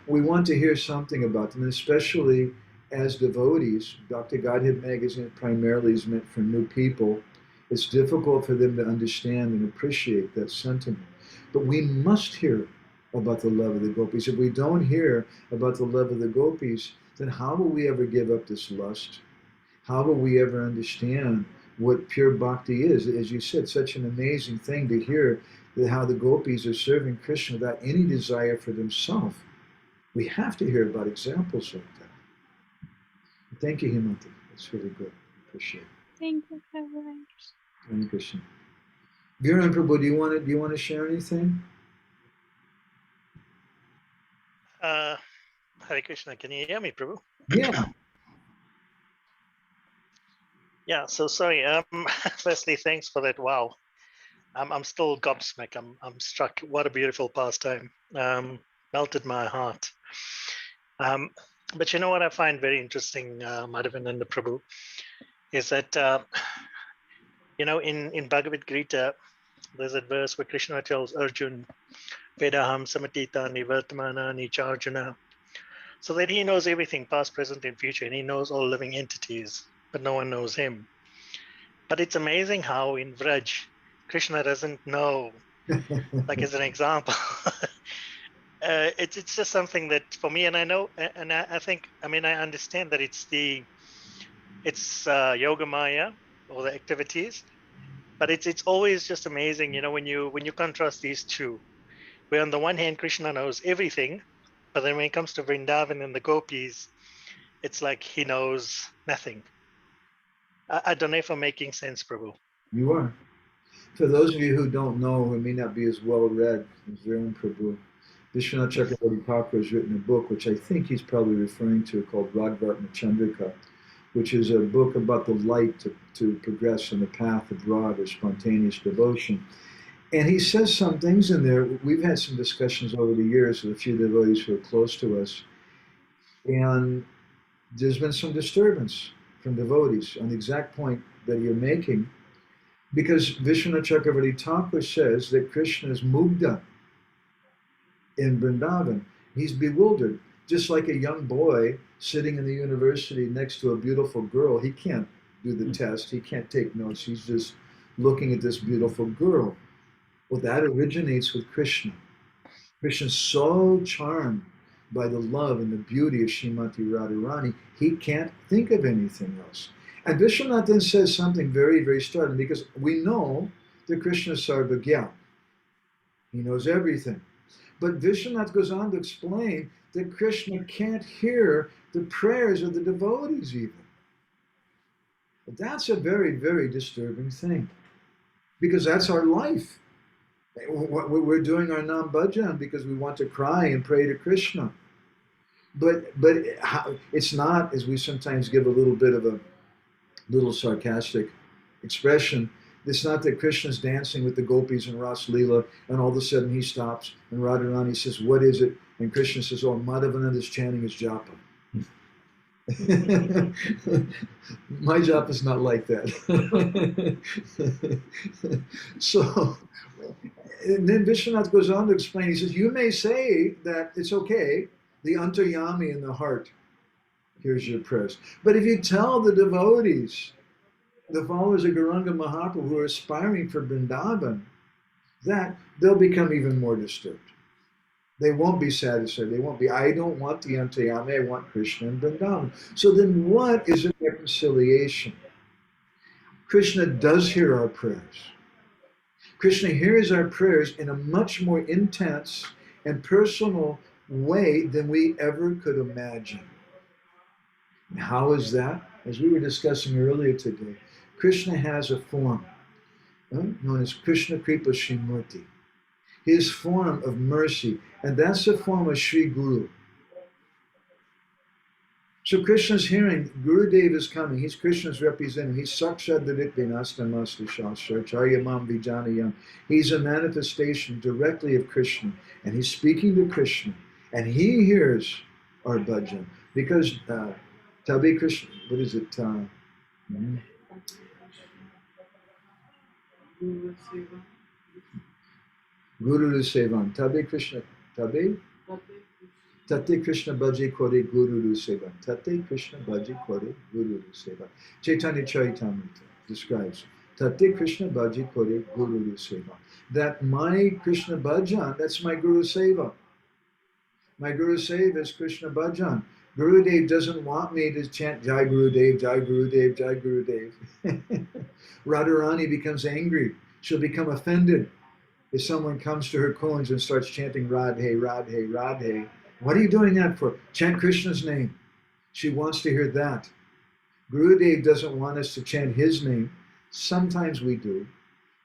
We want to hear something about them, and especially as devotees. Dr. Godhead magazine primarily is meant for new people. It's difficult for them to understand and appreciate that sentiment. But we must hear about the love of the gopis. If we don't hear about the love of the gopis, then how will we ever give up this lust? How will we ever understand what pure bhakti is? As you said, such an amazing thing to hear how the gopis are serving Krishna without any desire for themselves. We have to hear about examples like that. Thank you, Himati. That's really good. Appreciate it. Thank you very much. Thank you, Krishna. Viren Prabhu, do you want to share anything? Hare Krishna, can you hear me, Prabhu? Yeah. Yeah, so sorry. Firstly, thanks for that. Wow. I'm still gobsmacked. I'm struck. What a beautiful pastime. Melted my heart. But you know what I find very interesting, Madhavan and the Prabhu, is that in Bhagavad Gita, there's a verse where Krishna tells Arjun, Vedaham samatita nivartamana nicharjuna, so that he knows everything, past, present, and future, and he knows all living entities, but no one knows him. But it's amazing how in Vraj, Krishna doesn't know, like as an example. It's just something that for me, and I know, and I think, I understand that it's Yoga Maya, or the activities, but it's always just amazing, when you contrast these two, where on the one hand Krishna knows everything, but then when it comes to Vrindavan and the gopis, it's like he knows nothing. I don't know if I'm making sense, Prabhu. You are. For those of you who don't know, who may not be as well read as Viren Prabhu, Vishwanath Chakravarti Thakur has written a book, which I think he's probably referring to, called Radharani Chandrika, which is a book about the light to progress on the path of Radha, spontaneous devotion. And he says some things in there. We've had some discussions over the years with a few devotees who are close to us. And there's been some disturbance from devotees on the exact point that you're making. Because Vishwanath Chakravarti Thakur says that Krishna is mugdha in Vrindavan. He's bewildered. Just like a young boy sitting in the university next to a beautiful girl, he can't do the test, he can't take notes, he's just looking at this beautiful girl. Well, that originates with Krishna. Krishna's so charmed by the love and the beauty of Srimati Radharani, he can't think of anything else. And Vishwanath then says something very, very startling, because we know that Krishna is Sarvagya. He knows everything. But Vishwanath goes on to explain that Krishna can't hear the prayers of the devotees even. But that's a very, very disturbing thing, because that's our life. We're doing our Nam Bhajan because we want to cry and pray to Krishna. But it's not, as we sometimes give a little bit of a little sarcastic expression, it's not that Krishna's dancing with the gopis in Ras Leela and all of a sudden he stops and Radharani says, what is it? And Krishna says, oh, Madhavananda is chanting his japa. My japa is not like that. So, and then Vishwanath goes on to explain, he says, you may say that it's okay, the antaryami in the heart hears your prayers. But if you tell the devotees, the followers of Gauranga Mahaprabhu who are aspiring for Vrindavan, that they'll become even more disturbed. They won't be satisfied. They won't be, I don't want the Antayami, I want Krishna and Vrindavan. So then what is a reconciliation? Krishna does hear our prayers. Krishna hears our prayers in a much more intense and personal way than we ever could imagine. And how is that? As we were discussing earlier today, Krishna has a form known as Krishna Kripa Srimurti, his form of mercy, and that's the form of Sri Guru. So Krishna's hearing, Gurudev is coming, he's Krishna's representative, he's Sakshat Dritvinastamastu Shastra, Charyamam Vijanayam. He's a manifestation directly of Krishna, and he's speaking to Krishna, and he hears our bhajan, because Tabe Krishna, what is it? Guru Sevan. Tabe Krishna. Tabe? Tate Krishna Bhaji Kore Guru Sevan. Tate Krishna Bhaji Kore Guru Sevan. Chaitanya Charitamrita describes Tate Krishna Bhaji Kore Guru Sevan. That my Krishna Bhajan, that's my Guru Seva. My Guru Seva is Krishna Bhajan. Gurudev doesn't want me to chant Jai Gurudev, Jai Gurudev, Jai Gurudev. Radharani becomes angry. She'll become offended if someone comes to her cones and starts chanting Radhe, Radhe, Radhe. What are you doing that for? Chant Krishna's name. She wants to hear that. Gurudev doesn't want us to chant his name. Sometimes we do.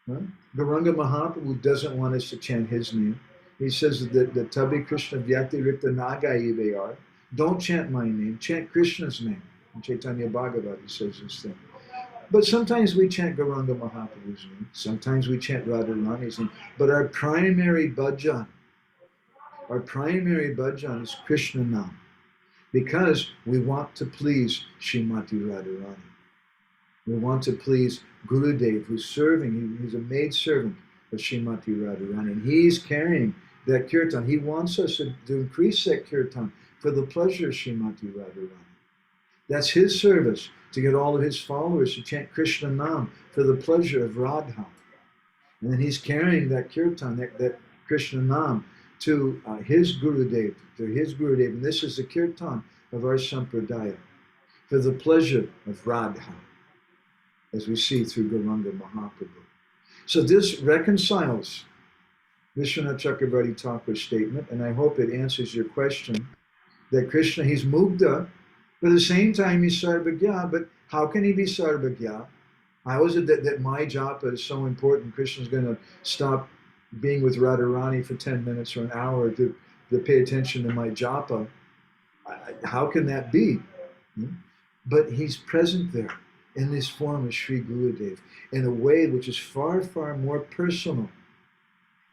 Gauranga Mahaprabhu doesn't want us to chant his name. He says that the Tabe Krishna Vyakti Rikta Nagai they are. Don't chant my name, chant Krishna's name. In Chaitanya Bhagavat, he says this thing. But sometimes we chant Gauranga Mahaprabhu's name, sometimes we chant Radharani's name, but our primary bhajan is Krishna Nam, because we want to please Srimati Radharani. We want to please Gurudev, who's serving, he's a maid servant of Srimati Radharani, and he's carrying that kirtan. He wants us to increase that kirtan for the pleasure of Srimati Radharani. That's his service, to get all of his followers to chant Krishna Nam for the pleasure of Radha. And then he's carrying that kirtan, that Krishna Nam, to his Gurudev, and this is the kirtan of our sampradaya, for the pleasure of Radha, as we see through Gauranga Mahaprabhu. So this reconciles Vishwanath Chakravarti Thakur's statement, and I hope it answers your question, that Krishna, he's mugdha, but at the same time he's sarvagya. But how can he be sarvagya? How is it that my japa is so important? Krishna's going to stop being with Radharani for 10 minutes or an hour to pay attention to my japa. How can that be? But he's present there in this form of Sri Gurudev in a way which is far, far more personal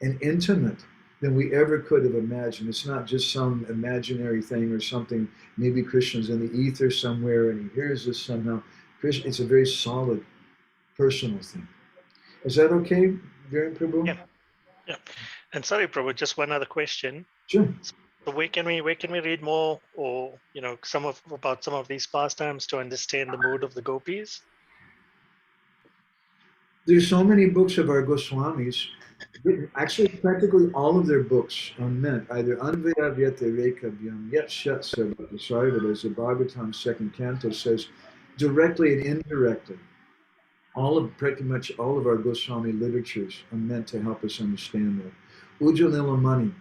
and intimate than we ever could have imagined. It's not just some imaginary thing or something, maybe Krishna's in the ether somewhere and he hears this somehow. Krishna, it's a very solid, personal thing. Is that okay, Viren Prabhu? Yeah. Yeah. And sorry, Prabhu, just one other question. Sure. So where can we read more, or about some of these pastimes to understand the mood of the gopis? There's so many books of our Goswamis. Actually, practically all of their books are meant either Anvaya Vyate Rekabhyam Yet Shat Sarvata, as the Bhagavatam second canto says, directly and indirectly. Pretty much all of our Goswami literatures are meant to help us understand that. Ujjalila Mani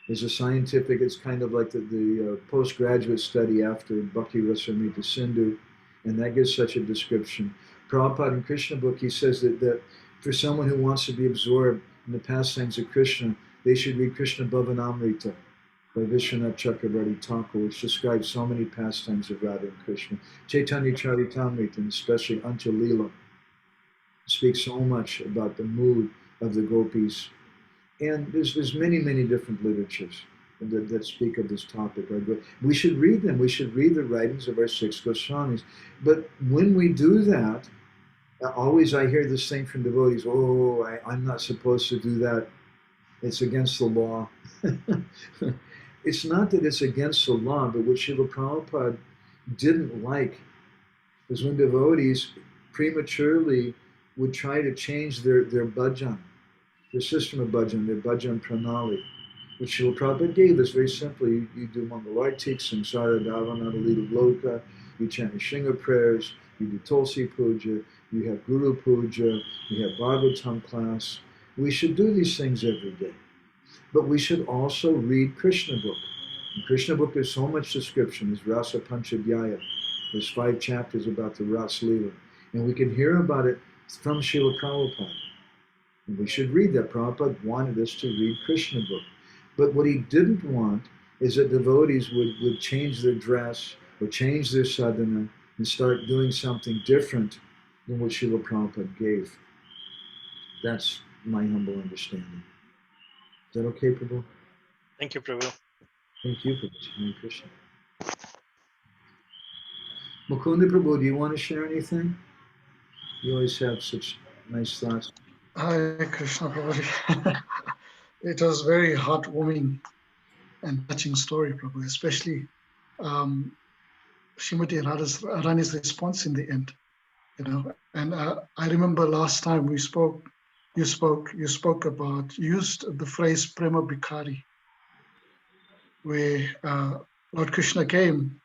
is a scientific, it's kind of like the postgraduate study after Bhakti Rasamrita Sindhu, and that gives such a description. Prabhupada in Krishna book, he says that for someone who wants to be absorbed in the pastimes of Krishna, they should read Krishna Bhavanamrita by Vishwanath Chakravarti Thakur, which describes so many pastimes of Radha and Krishna. Chaitanya Charitamrita, and especially Anjalila, speaks so much about the mood of the gopis. And there's many different literatures that speak of this topic. We should read them. We should read the writings of our 6 Goswamis. But when we do that, always I hear this thing from devotees, I'm not supposed to do that. It's against the law. It's not that it's against the law, but what Srila Prabhupada didn't like was when devotees prematurely would try to change their bhajan, their system of bhajan, their bhajan pranali, which Srila Prabhupada gave us very simply. You do Mangalartik, Samsara, Dhavanada, Lila Loka, you chant Nishinga prayers, you do Tulsi Puja, you have Guru Puja, you have Bhagavatam class. We should do these things every day. But we should also read Krishna book. In Krishna book there's so much description. There's Rasa Panchadhyaya. There's 5 chapters about the Ras Leela. And we can hear about it from Srila Prabhupada. And we should read that. Prabhupada wanted us to read Krishna book. But what he didn't want is that devotees would change their dress or change their sadhana and start doing something different than what Srila Prabhupada gave. That's my humble understanding. Is that okay, Prabhu? Thank you, Prabhu. Thank you, Prabhu. Hare Krishna. Mukunda Prabhu, do you want to share anything? You always have such nice thoughts. Hare Krishna Prabhu. It was very heartwarming and touching story, Prabhu, especially Srimati Radharani's response in the end. And I remember last time you used the phrase Prema Bhikari, where Lord Krishna came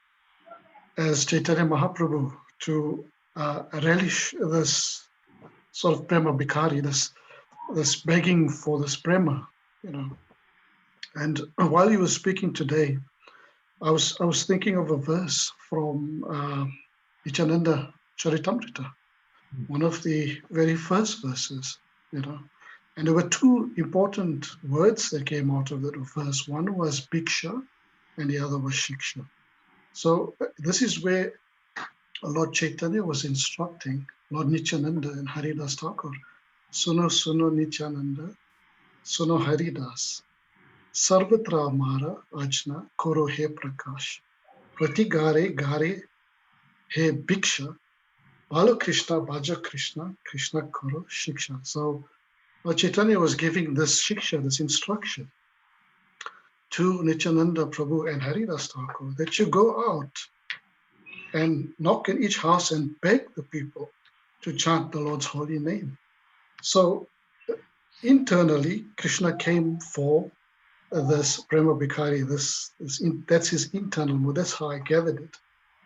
as Chaitanya Mahaprabhu to relish this sort of Prema Bhikari, this begging for this Prema, And while he was speaking today, I was thinking of a verse from Nityananda Charitamrita, one of the very first verses, And there were 2 important words that came out of that verse. One was Bhiksha and the other was Shiksha. So this is where Lord Chaitanya was instructing Lord Nityananda and Haridas Thakur, Suno Suno Nityananda, Suno Haridas, Sarvatra Mara Ajna Koro He Prakash, Prati Gare Gare He Bhiksha, Bala Krishna Bhaja Krishna, Krishna Koro Shiksha. So Lord Chaitanya was giving this Shiksha, this instruction to Nityananda Prabhu and Haridas Thakur, that you go out and knock in each house and beg the people to chant the Lord's holy name. So internally, Krishna came for this Prema Bhikari, that's his internal mood, that's how I gathered it.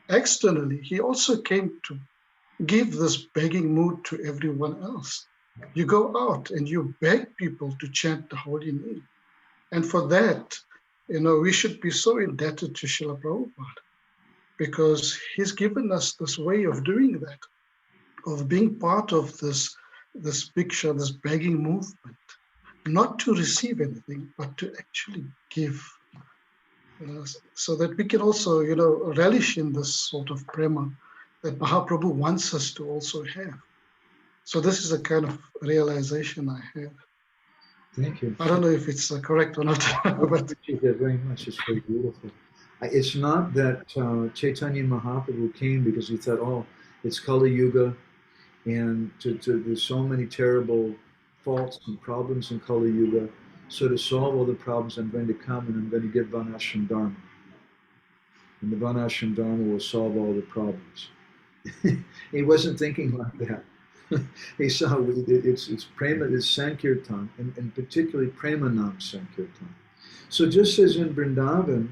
Externally, he also came to give this begging mood to everyone else. You go out and you beg people to chant the holy name. And for that, we should be so indebted to Srila Prabhupada, because he's given us this way of doing that, of being part of this picture, this begging movement, not to receive anything, but to actually give, so that we can also, relish in this sort of prema that Mahaprabhu wants us to also have. So this is a kind of realization I had. Thank you. I don't know if it's correct or not. But I appreciate that very much. It's very beautiful. It's not that Chaitanya Mahaprabhu came because he thought, it's Kali Yuga, And there's so many terrible faults and problems in Kali Yuga. So to solve all the problems, I'm going to come and I'm going to give Vanashram Dharma. And the Vanashram Dharma will solve all the problems. He wasn't thinking like that. He saw it's prema, it's Sankirtan, and particularly Premanam Sankirtan. So just as in Vrindavan,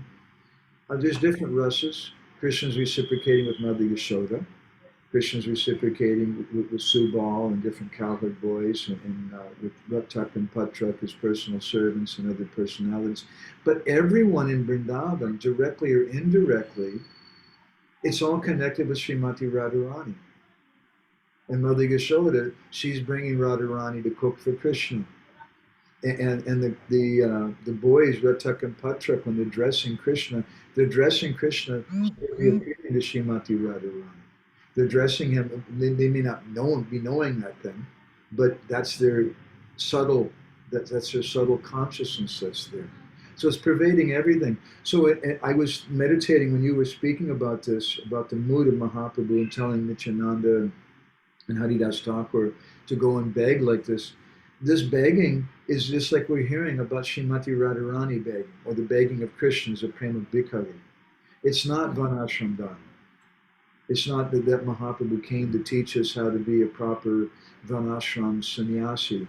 there's different rasas. Krishna's reciprocating with Mother Yashoda. Krishna's reciprocating with Subal and different cowherd boys, and with Ratak and Patrak as personal servants and other personalities. But everyone in Vrindavan, directly or indirectly, it's all connected with Srimati Radharani. And Mother Yashoda, she's bringing Radharani to cook for Krishna. And the boys, Ratak and Patrak, when they're dressing Krishna to Srimati Radharani. They're dressing him. They may not be knowing that thing, but that's their subtle. That's their subtle consciousness that's there. So it's pervading everything. So I was meditating when you were speaking about this, about the mood of Mahaprabhu and telling Nityananda and Haridas Thakur to go and beg like this. This begging is just like we're hearing about Srimati Radharani begging, or the begging of Krishnas, of Prema Bhikkhari. It's not Vanashram Dharma. It's not that Mahaprabhu came to teach us how to be a proper Vanashram sannyasi.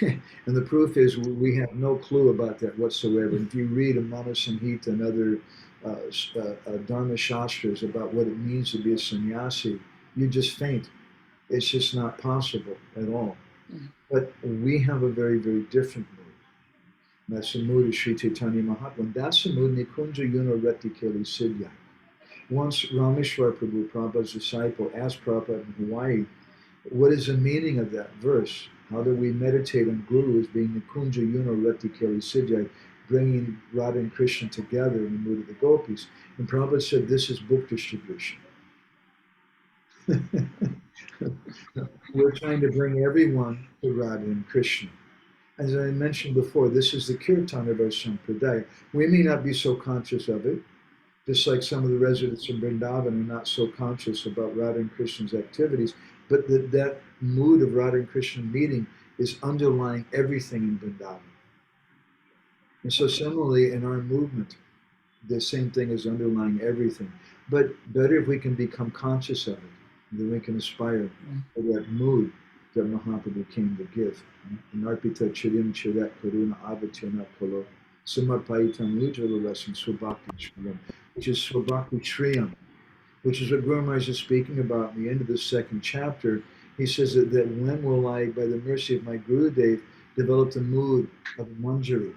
And the proof is we have no clue about that whatsoever. If you read a Mano Samhita and other Dharma Shastras about what it means to be a sannyasi, you just faint. It's just not possible at all. But we have a very, very different mood. That's the mood of Sri Chaitanya Mahaprabhu. And that's the mood Nikunja Yuna Reti Keli Siddhya. Once Rameshwar Prabhu, Prabhupada's disciple, asked Prabhupada in Hawaii, what is the meaning of that verse? How do we meditate on Guru as being Nikunja Yuna Reti Keli Siddhya, bringing Radha and Krishna together in the mood of the gopis? And Prabhupada said, this is book distribution. We're trying to bring everyone to Radha and Krishna. As I mentioned before, this is the kirtan of our sampradaya. We may not be so conscious of it, just like some of the residents in Vrindavan are not so conscious about Radha and Krishna's activities, but that mood of Radha and Krishna meeting is underlying everything in Vrindavan. And so similarly in our movement, the same thing is underlying everything. But better if we can become conscious of it, then we can aspire for that mood that Mahaprabhu came to give. Narpita chirim chirat karuna avatirna kolo samarpaitam ujjvala rasam swabhakti shriyam, which is swabhakti shriyam, which is what Guru Maharaj is speaking about in the end of the second chapter. He says that when will I, by the mercy of my Gurudev, develop the mood of Manjari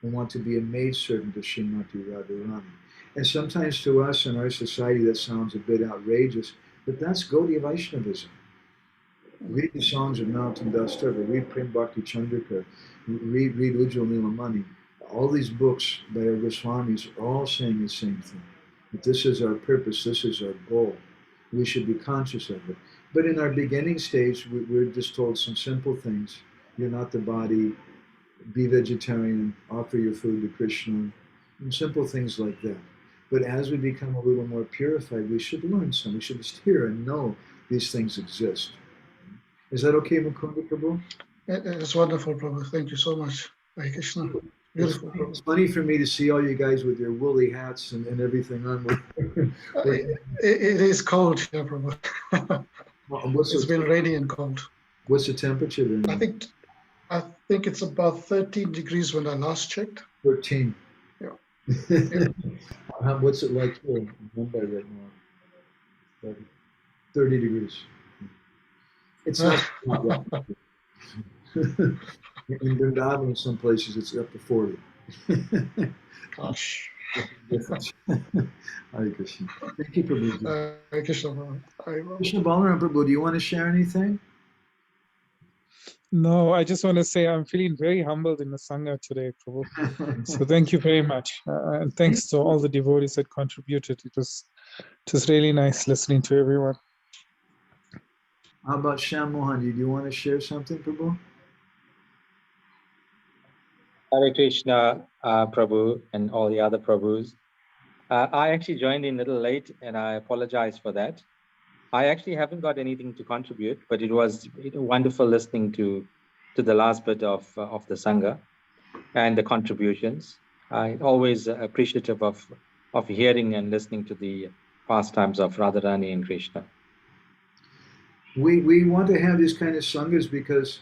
and want to be a maidservant of Srimati Radharani. And sometimes to us in our society that sounds a bit outrageous, but that's Gaudiya Vaishnavism. Read the songs of Mountain Das Tava, read Prem Bhakti Chandrika, read Ujjwal Nilamani. All these books by our Goswamis are all saying the same thing. That this is our purpose, this is our goal. We should be conscious of it. But in our beginning stage, we're just told some simple things. You're not the body, be vegetarian, offer your food to Krishna, and simple things like that. But as we become a little more purified, we should learn some. We should just hear and know these things exist. Is that okay, Mukunda Prabhu? It's wonderful, Prabhu. Thank you so much. Hare Krishna. Beautiful. It's funny for me to see all you guys with your woolly hats and everything on. It is cold here, Prabhu. It's been rainy and cold. What's the temperature there? I think it's about 13 degrees when I last checked. 13. Yeah. What's it like here in Mumbai right now? 30 degrees. It's not in Vrindavan, in some places, it's up to 40. Gosh. Hare Krishna. Thank you, Prabhu. Hare Krishna, Prabhu. Krishna Balaram Prabhu, do you want to share anything? No, I just want to say I'm feeling very humbled in the Sangha today, Prabhu. So thank you very much. And thanks to all the devotees that contributed. It was really nice listening to everyone. How about Shyam Mohan? Do you want to share something, Prabhu? Hare Krishna, Prabhu, and all the other Prabhus. I actually joined in a little late, and I apologize for that. I actually haven't got anything to contribute, but it was wonderful listening to the last bit of the Sangha and the contributions. I'm always appreciative of hearing and listening to the pastimes of Radharani and Krishna. We want to have these kind of sanghas because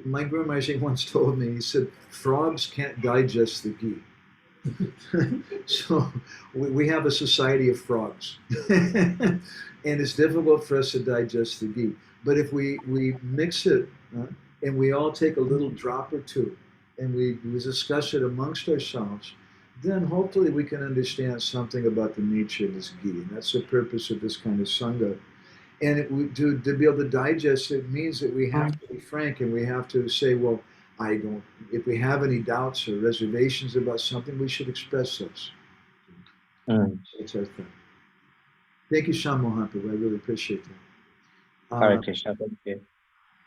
my Guru Maharaj once told me, he said, frogs can't digest the ghee. So we have a society of frogs. And it's difficult for us to digest the ghee. But if we mix it and we all take a little drop or two and we discuss it amongst ourselves, then hopefully we can understand something about the nature of this ghee. And that's the purpose of this kind of sangha. And to be able to digest it means that we have to be frank and we have to say, well, if we have any doubts or reservations about something, we should express those. That's our thing. Thank you, Sham Mahaprabhu. I really appreciate that. Hare Krishna. Thank you.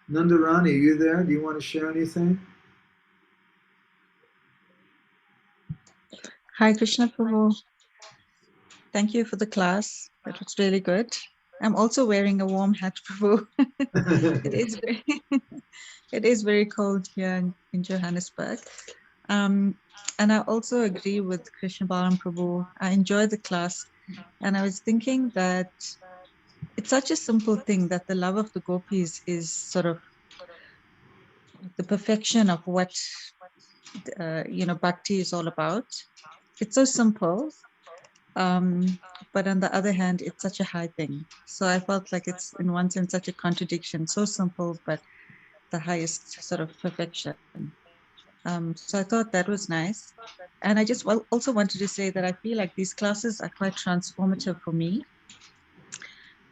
Nandarani, are you there? Do you want to share anything? Hi, Krishna Prabhu. Thank you for the class. It was really good. I'm also wearing a warm hat, Prabhu. It is very cold here in Johannesburg. And I also agree with Krishna Balam Prabhu. I enjoyed the class. And I was thinking that it's such a simple thing that the love of the gopis is sort of the perfection of what, bhakti is all about. It's so simple. But on the other hand, it's such a high thing. So I felt like it's in one sense such a contradiction, so simple, but the highest sort of perfection. So I thought that was nice. And I just also wanted to say that I feel like these classes are quite transformative for me.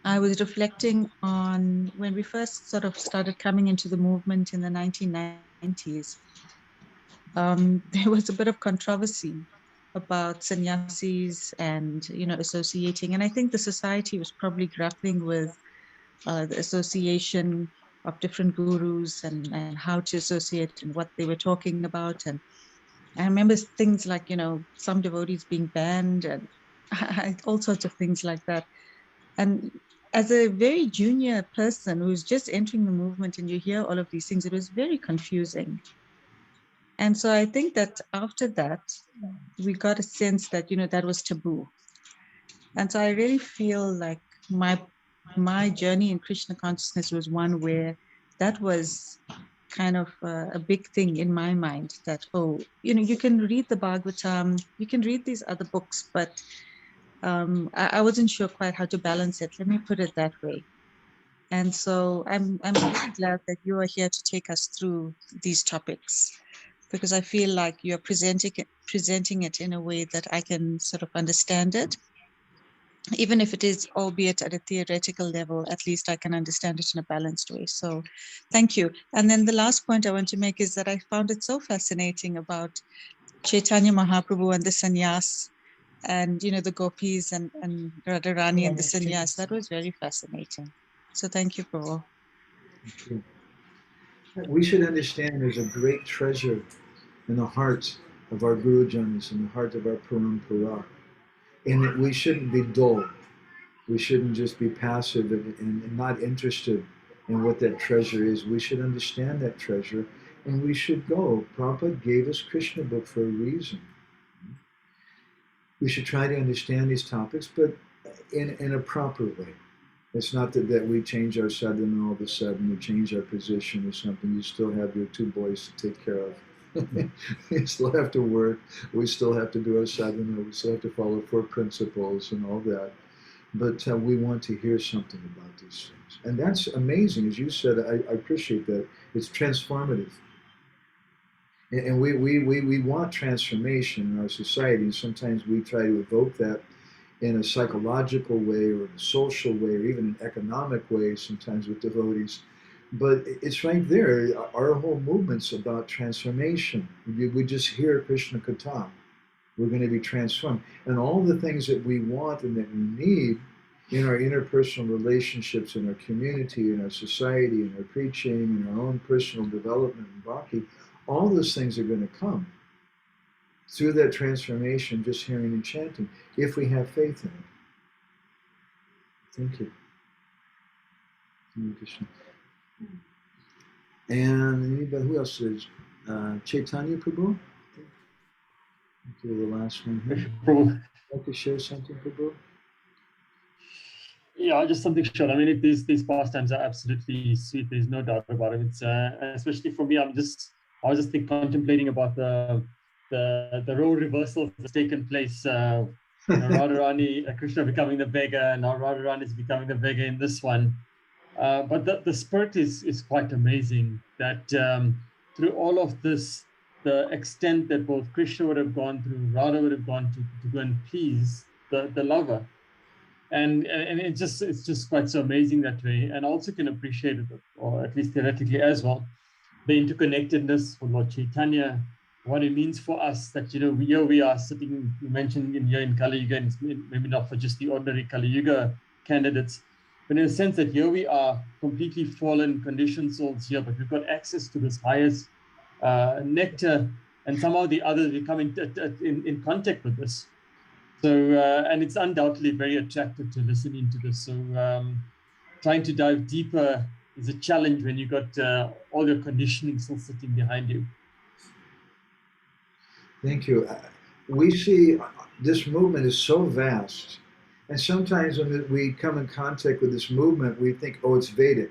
I was reflecting on when we first sort of started coming into the movement in the 1990s. There was a bit of controversy about sannyasis and associating, and I think the society was probably grappling with the association of different gurus and how to associate and what they were talking about. And I remember things like some devotees being banned and all sorts of things like that. And as a very junior person who's just entering the movement and you hear all of these things, it was very confusing. And so I think that after that, we got a sense that, that was taboo. And so I really feel like my journey in Krishna consciousness was one where that was kind of a big thing in my mind that, you can read the Bhagavatam, you can read these other books, but I wasn't sure quite how to balance it. Let me put it that way. And so I'm really glad that you are here to take us through these topics, because I feel like you're presenting it in a way that I can sort of understand it. Even if it is, albeit at a theoretical level, at least I can understand it in a balanced way. So thank you. And then the last point I want to make is that I found it so fascinating about Chaitanya Mahaprabhu and the sannyas and, the gopis and Radharani and the sannyas. That was very fascinating. So thank you, Prabhu. We should understand there's a great treasure in the heart of our Guru Janas, in the heart of our Parampara. And that we shouldn't be dull. We shouldn't just be passive and not interested in what that treasure is. We should understand that treasure and we should go. Prabhupada gave us Krishna book for a reason. We should try to understand these topics, but in a proper way. It's not that we change our sadhana and all of a sudden we change our position or something. You still have your 2 boys to take care of. We still have to work. We still have to do our sadhana. We still have to follow 4 principles and all that. But we want to hear something about these things. And that's amazing. As you said, I appreciate that. It's transformative. And we want transformation in our society. And sometimes we try to evoke that in a psychological way or in a social way or even an economic way sometimes with devotees. But it's right there. Our whole movement's about transformation. We just hear Krishna Katha. We're going to be transformed. And all the things that we want and that we need in our interpersonal relationships, in our community, in our society, in our preaching, in our own personal development and bhakti, all those things are going to come through that transformation, just hearing and chanting, if we have faith in it. Thank you. Hare Krishna. And anybody, who else is? Chaitanya Prabhu? Okay, the last one here. Prabhu. Like to share something, Prabhu? Yeah, just something short. I mean, these pastimes are absolutely sweet. There's no doubt about it. It's especially for me. I was just contemplating about the role reversal that's taken place. Radharani, Krishna becoming the beggar, and now Radharani is becoming the beggar in this one. But the spirit is quite amazing. That through all of this, the extent that both Krishna would have gone through, Radha would have gone to go and please the lover. And it's just quite so amazing that way, and also can appreciate it, or at least theoretically as well, the interconnectedness for Lord Chaitanya, what it means for us that here we are sitting. You mentioned here in Kali Yuga, and it's maybe not for just the ordinary Kali Yuga candidates, but in a sense that here we are completely fallen, conditioned souls here, but we've got access to this highest nectar, and somehow the others we come in contact with this. So, and it's undoubtedly very attractive to listen into this. So trying to dive deeper is a challenge when you've got all your conditioning still sitting behind you. Thank you. We see this movement is so vast. And sometimes when we come in contact with this movement, we think, oh, it's Vedic.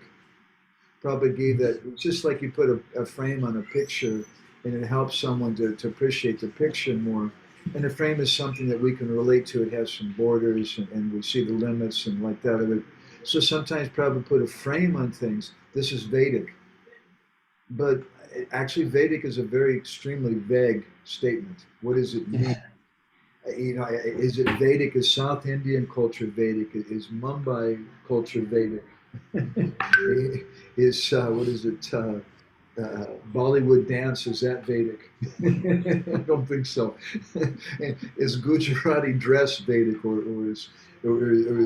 Prabhupada gave that, it's just like you put a frame on a picture and it helps someone to appreciate the picture more. And the frame is something that we can relate to. It has some borders and we see the limits and like that. So sometimes Prabhupada put a frame on things. This is Vedic. But actually Vedic is a very extremely vague statement. What does it mean? Is it Vedic? Is South Indian culture Vedic? Is Mumbai culture Vedic? Is, what is it? Bollywood dance, is that Vedic? I don't think so. Is Gujarati dress Vedic, or is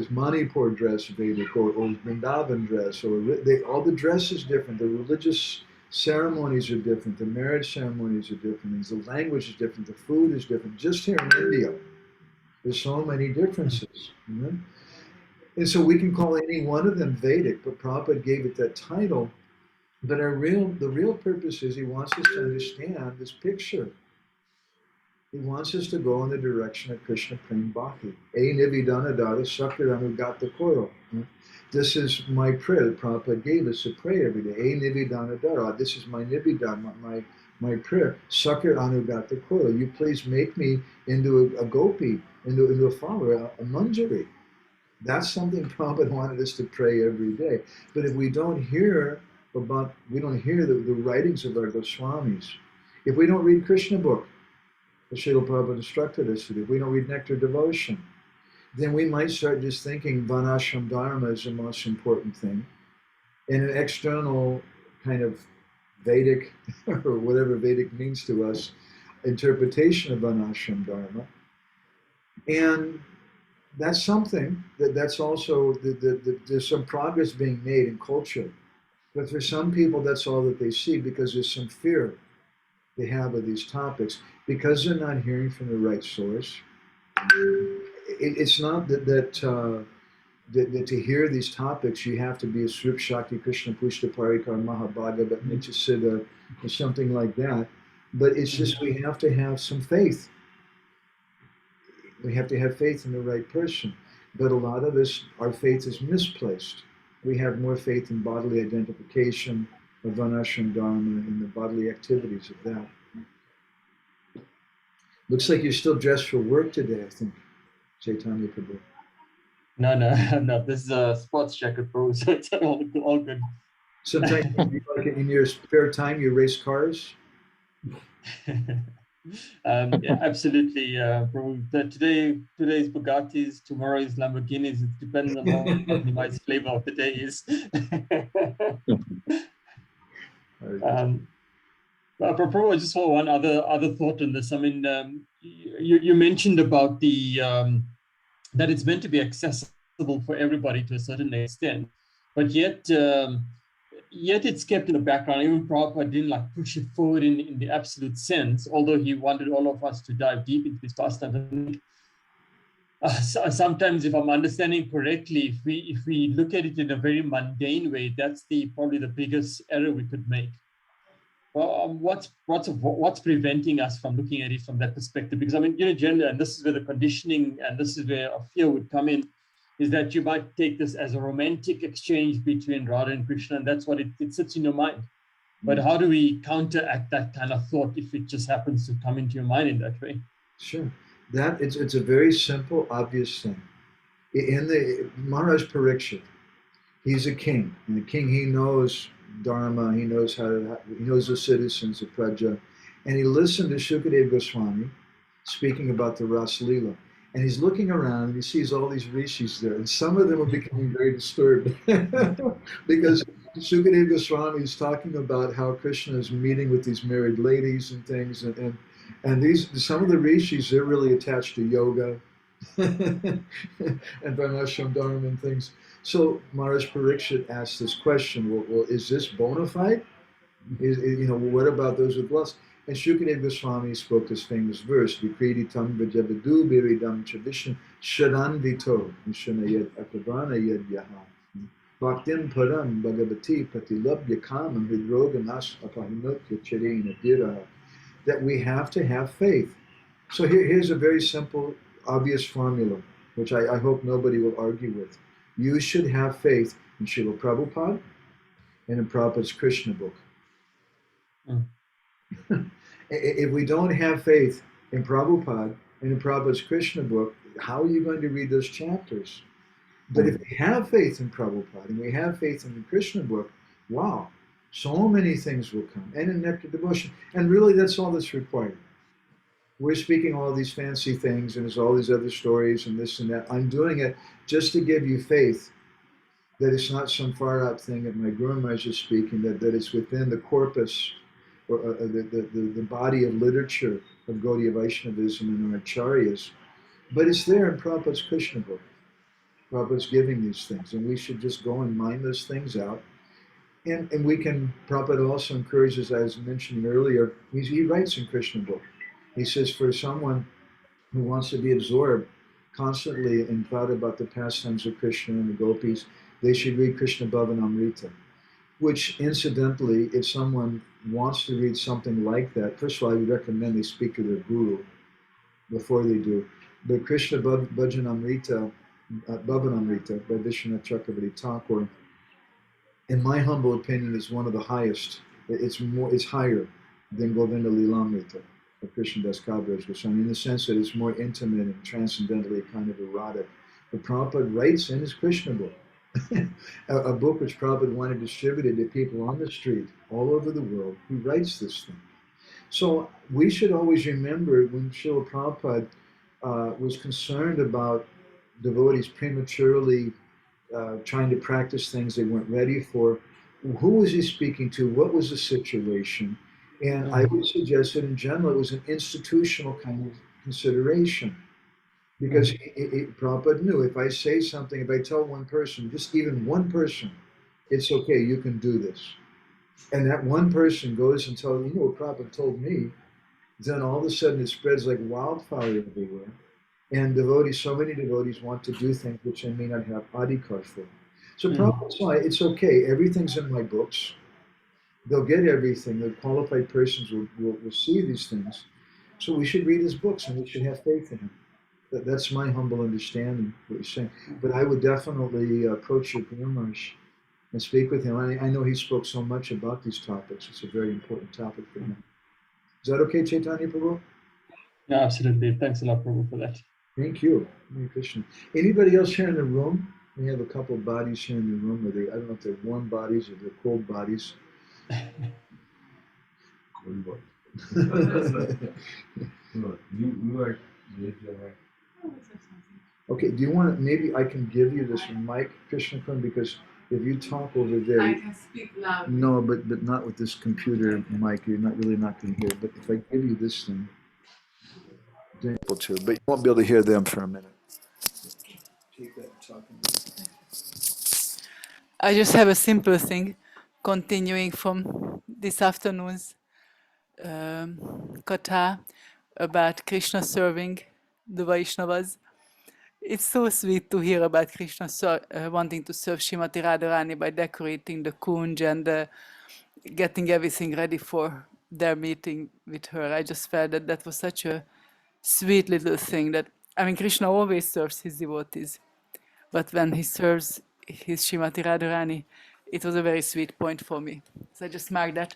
Manipur dress Vedic, or is Vrindavan dress, all the dress is different. The religious ceremonies are different. The marriage ceremonies are different. The language is different. The food is different. Just here in India, there's so many differences. And so we can call any one of them Vedic, but Prabhupada gave it that title. But the real purpose is he wants us to understand this picture. He wants us to go in the direction of Krishna Prem Bhakti. E Nividanadara Sakranugata Koro. This is my prayer that Prabhupada gave us to pray every day. E Nividanadara. This is my Nividan, my prayer. Sakar Anugata Koro. You please make me into a gopi, into a follower, a manjari. That's something Prabhupada wanted us to pray every day. But if we don't hear the writings of our Goswamis, if we don't read Krishna book, as Srila Prabhupada instructed us to do, if we don't read Nectar Devotion, then we might start just thinking Varnashram Dharma is the most important thing. And an external kind of Vedic, or whatever Vedic means to us, interpretation of Varnashram Dharma. And that's something that's also, there's some progress being made in culture. But for some people, that's all that they see because there's some fear they have of these topics. Because they're not hearing from the right source, it's not that to hear these topics, you have to be a Srup Shakti Krishna Pushta Parikar Mahabhagavat Nityasiddha or something like that. But it's just we have to have some faith. We have to have faith in the right person. But a lot of us, our faith is misplaced. We have more faith in bodily identification of Varnashram Dharma and the bodily activities of that. Looks like you're still dressed for work today, I think, Chaitanya Prabhu. No, I'm not. This is a sports jacket, bro, so it's all good. Sometimes, like in your spare time, you race cars? Yeah, absolutely, bro. Today's Bugattis, tomorrow is Lamborghinis. It depends on what the nice flavor of the day is. Prabhu, I just want one other thought on this. I mean, you mentioned about the that it's meant to be accessible for everybody to a certain extent, but yet it's kept in the background. Even Prabhupada didn't push it forward in the absolute sense, although he wanted all of us to dive deep into this pastime. sometimes, if I'm understanding correctly, if we look at it in a very mundane way, that's probably the biggest error we could make. Well, what's preventing us from looking at it from that perspective? Because I mean, generally, and this is where the conditioning and this is where a fear would come in, is that you might take this as a romantic exchange between Radha and Krishna, and that's what it sits in your mind. But how do we counteract that kind of thought if it just happens to come into your mind in that way? Sure. That it's a very simple, obvious thing. In the Maharaj Parikshit, he's a king, and the king, he knows Dharma, he knows he knows the citizens of Praja, and he listened to Shukadev Goswami speaking about the Ras Leela, and he's looking around and he sees all these rishis there, and some of them are becoming very disturbed because Shukadev Goswami is talking about how Krishna is meeting with these married ladies and things, and these some of the rishis, they're really attached to yoga and Varnashram Dharma and things. So Maharaj Parikshit asked this question, well, is this bona fide? What about those with lust? And Shukadev Goswami spoke this famous verse, Vikreditam Vajabadu Biridam Chavishnu Sharanvito Mishanayad Akavana Yad Yaha Bhaktin Param Bhagavati Pratilabhya Kamam Hidroganas Apahinotya Charena Diraha, that we have to have faith. So here's a very simple, obvious formula, which I hope nobody will argue with. You should have faith in Srila Prabhupada and in Prabhupada's Krishna book. If we don't have faith in Prabhupada and in Prabhupada's Krishna book, how are you going to read those chapters? But if we have faith in Prabhupada and we have faith in the Krishna book, wow, so many things will come. And in Nectar Devotion. And really, that's all that's required. We're speaking all these fancy things and there's all these other stories and this and that. I'm doing it just to give you faith that it's not some far out thing that my Guru Maharaj is speaking, that it's within the corpus or the body of literature of Gaudiya Vaishnavism and our acharyas. But it's there in Prabhupada's Krishna book. Prabhupada's giving these things, and we should just go and mine those things out. And we can, Prabhupada also encourages, as mentioned earlier, he writes in Krishna book. He says, for someone who wants to be absorbed constantly in thought about the pastimes of Krishna and the gopis, they should read Krishna Bhavanamrita, which incidentally, if someone wants to read something like that, first of all, I would recommend they speak to their guru before they do. But Krishna Bhavanamrita by Vishwanath Chakravarti Thakur, in my humble opinion, is one of the highest. It's higher than Govinda Lilamrita of Krishna Das Kaviraj Goswami, in the sense that it's more intimate and transcendently kind of erotic. But Prabhupada writes in his Krishna book, a book which Prabhupada wanted distributed to people on the street all over the world, he writes this thing. So we should always remember when Srila Prabhupada was concerned about devotees prematurely trying to practice things they weren't ready for, who was he speaking to? What was the situation? And I would suggest that in general, it was an institutional kind of consideration. Because Prabhupada knew, if I say something, if I tell one person, just even one person, it's okay, you can do this. And that one person goes and tells, you know what Prabhupada told me, then all of a sudden it spreads like wildfire everywhere. And devotees, so many devotees want to do things which they may not have adhikar for. So Prabhupada said, it's okay, everything's in my books. They'll get everything, the qualified persons will see these things. So we should read his books and we should have faith in him. That's my humble understanding, what you're saying. But I would definitely approach your Guru Maharaj and speak with him. I know he spoke so much about these topics. It's a very important topic for him. Is that okay, Chaitanya Prabhu? Yeah, absolutely. Thanks a lot, Prabhu, for that. Thank you. Hare Krishna. Anybody else here in the room? We have a couple of bodies here in the room. I don't know if they're warm bodies or they're cold bodies. Cold bodies. You are. Okay, do you want to, maybe I can give you this mic, Krishna Kun, because if you talk over there. I can speak loud. No, but not with this computer mic, you're not going to hear. But if I give you this thing, you're able to, but you won't be able to hear them for a minute. Take that and talk. I just have a simple thing, continuing from this afternoon's katha about Krishna serving the Vaishnavas. it's so sweet to hear about Krishna wanting to serve Srimati Radharani by decorating the kunj and getting everything ready for their meeting with her. I just felt that that was such a sweet little thing that, I mean, Krishna always serves his devotees, but when he serves his Srimati Radharani, it was a very sweet point for me. So I just marked that.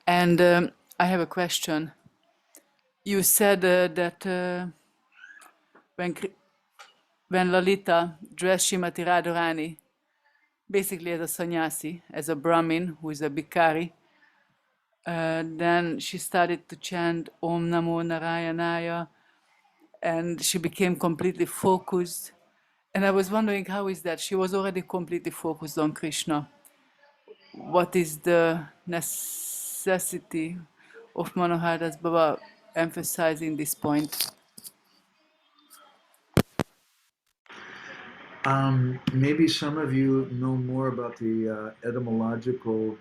And I have a question. You said that when when Lalita dressed Srimati Radharani, basically as a sannyasi, as a Brahmin who is a bhikkhari, then she started to chant Om Namo Narayanaya, and she became completely focused. And I was wondering, how is that? She was already completely focused on Krishna. What is the necessity of Manohar Das Baba emphasizing this point? Maybe some of you know more about the etymological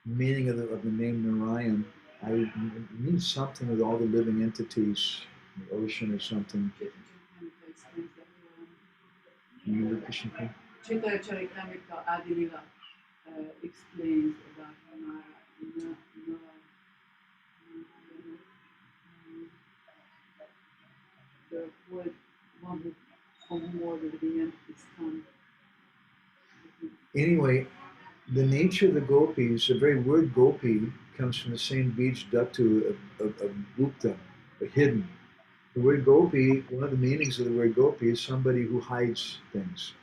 meaning of the name Narayan. It means something with all the living entities, the ocean or something. Remember Krishna? Chaitanya Charitamrita Adilila explains about the word one from whom all the living entities come. Anyway, the nature of the gopis, the very word gopi comes from the same beach dhatu of gupta, or hidden. The word gopi, one of the meanings of the word gopi is somebody who hides things.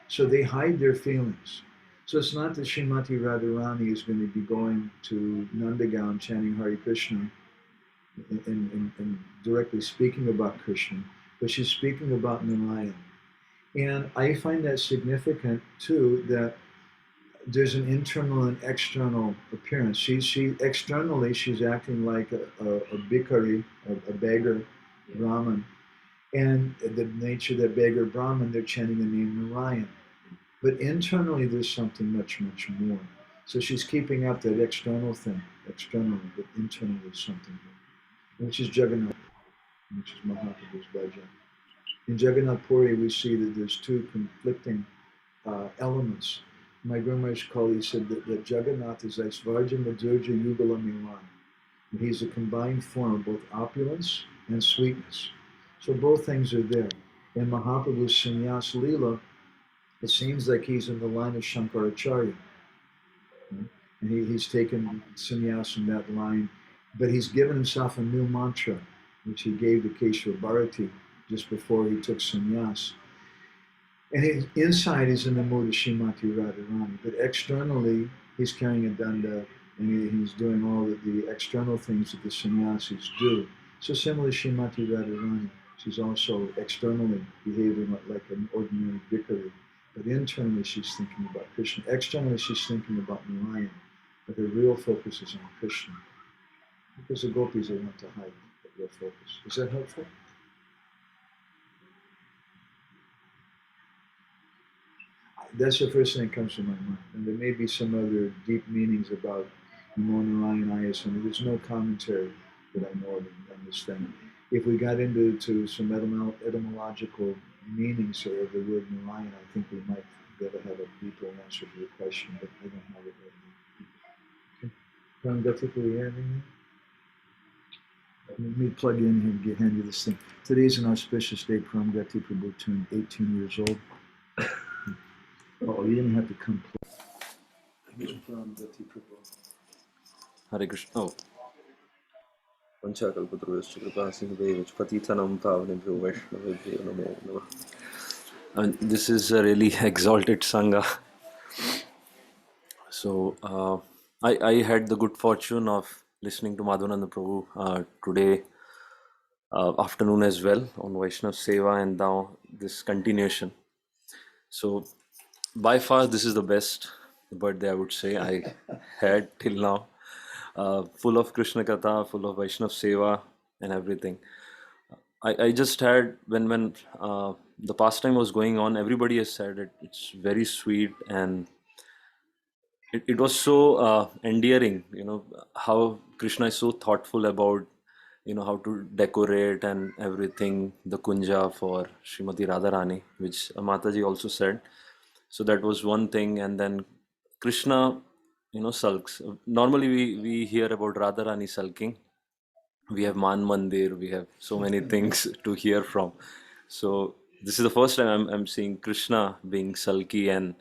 So they hide their feelings. So it's not that Srimati Radharani is going to be going to Nandagaon chanting Hare Krishna and directly speaking about Krishna, but she's speaking about Narayan. And I find that significant too, that there's an internal and external appearance. She externally, she's acting like a bhikkhari, a beggar, Brahmin. And the nature of that beggar Brahmin, they're chanting the name Narayan. But internally, there's something much, much more. So she's keeping up that external thing, externally, but internally there's something more, which is Jagannath, which is Mahaprabhu's bhajan. In Jagannath Puri, we see that there's two conflicting elements. My Guru Maharaj Kali said that Jagannath is Aisvarja Madhurja Yugala Milan. And he's a combined form of both opulence and sweetness. So both things are there. In Mahaprabhu's Sannyas Leela, it seems like he's in the line of Shankaracharya. And he's taken sannyas in that line, but he's given himself a new mantra, which he gave to Keshava Bharati just before he took sannyas. And his inside is in the mood of Srimati Radharani, but externally he's carrying a danda and he's doing all the external things that the sannyasis do. So similarly, Srimati Radharani, she's also externally behaving like an ordinary bhikkhari, but internally she's thinking about Krishna. Externally she's thinking about Narayan, but her real focus is on Krishna. Because the gopis, they want to hide their focus. Is that helpful? That's the first thing that comes to my mind. And there may be some other deep meanings about Namo Narayanaya. There's no commentary that I know of on this thing. If we got into some etymological meanings of the word Narayan, I think we might be able to have a deeper answer to the question, but I don't have it right now. Okay. Gati, can we hear anything? Let me plug in here and hand you this thing. Today's an auspicious day. Pram Gati Prabhu turned 18 years old. Oh, you didn't have to come. Hare Krishna. Oh. Panchakalpataruscha kripa sindhuveva patitanam pavanebhyo vaishnavebhyo namo namah. And this is a really exalted Sangha. So I had the good fortune of listening to Madhavananda Prabhu today afternoon as well on Vaishnav Seva, and now this continuation. So by far this is the best birthday I would say I had till now. Full of Krishna Katha, full of Vaishnav Seva and everything. I just had, when the pastime was going on, everybody has said it, it's very sweet, and it was so endearing, how Krishna is so thoughtful about how to decorate and everything, the kunja for Srimati Radharani, which Mataji also said. So that was one thing. And then Krishna, sulks. Normally we hear about Radharani sulking. We have Man Mandir, we have so many things to hear from. So this is the first time I'm seeing Krishna being sulky and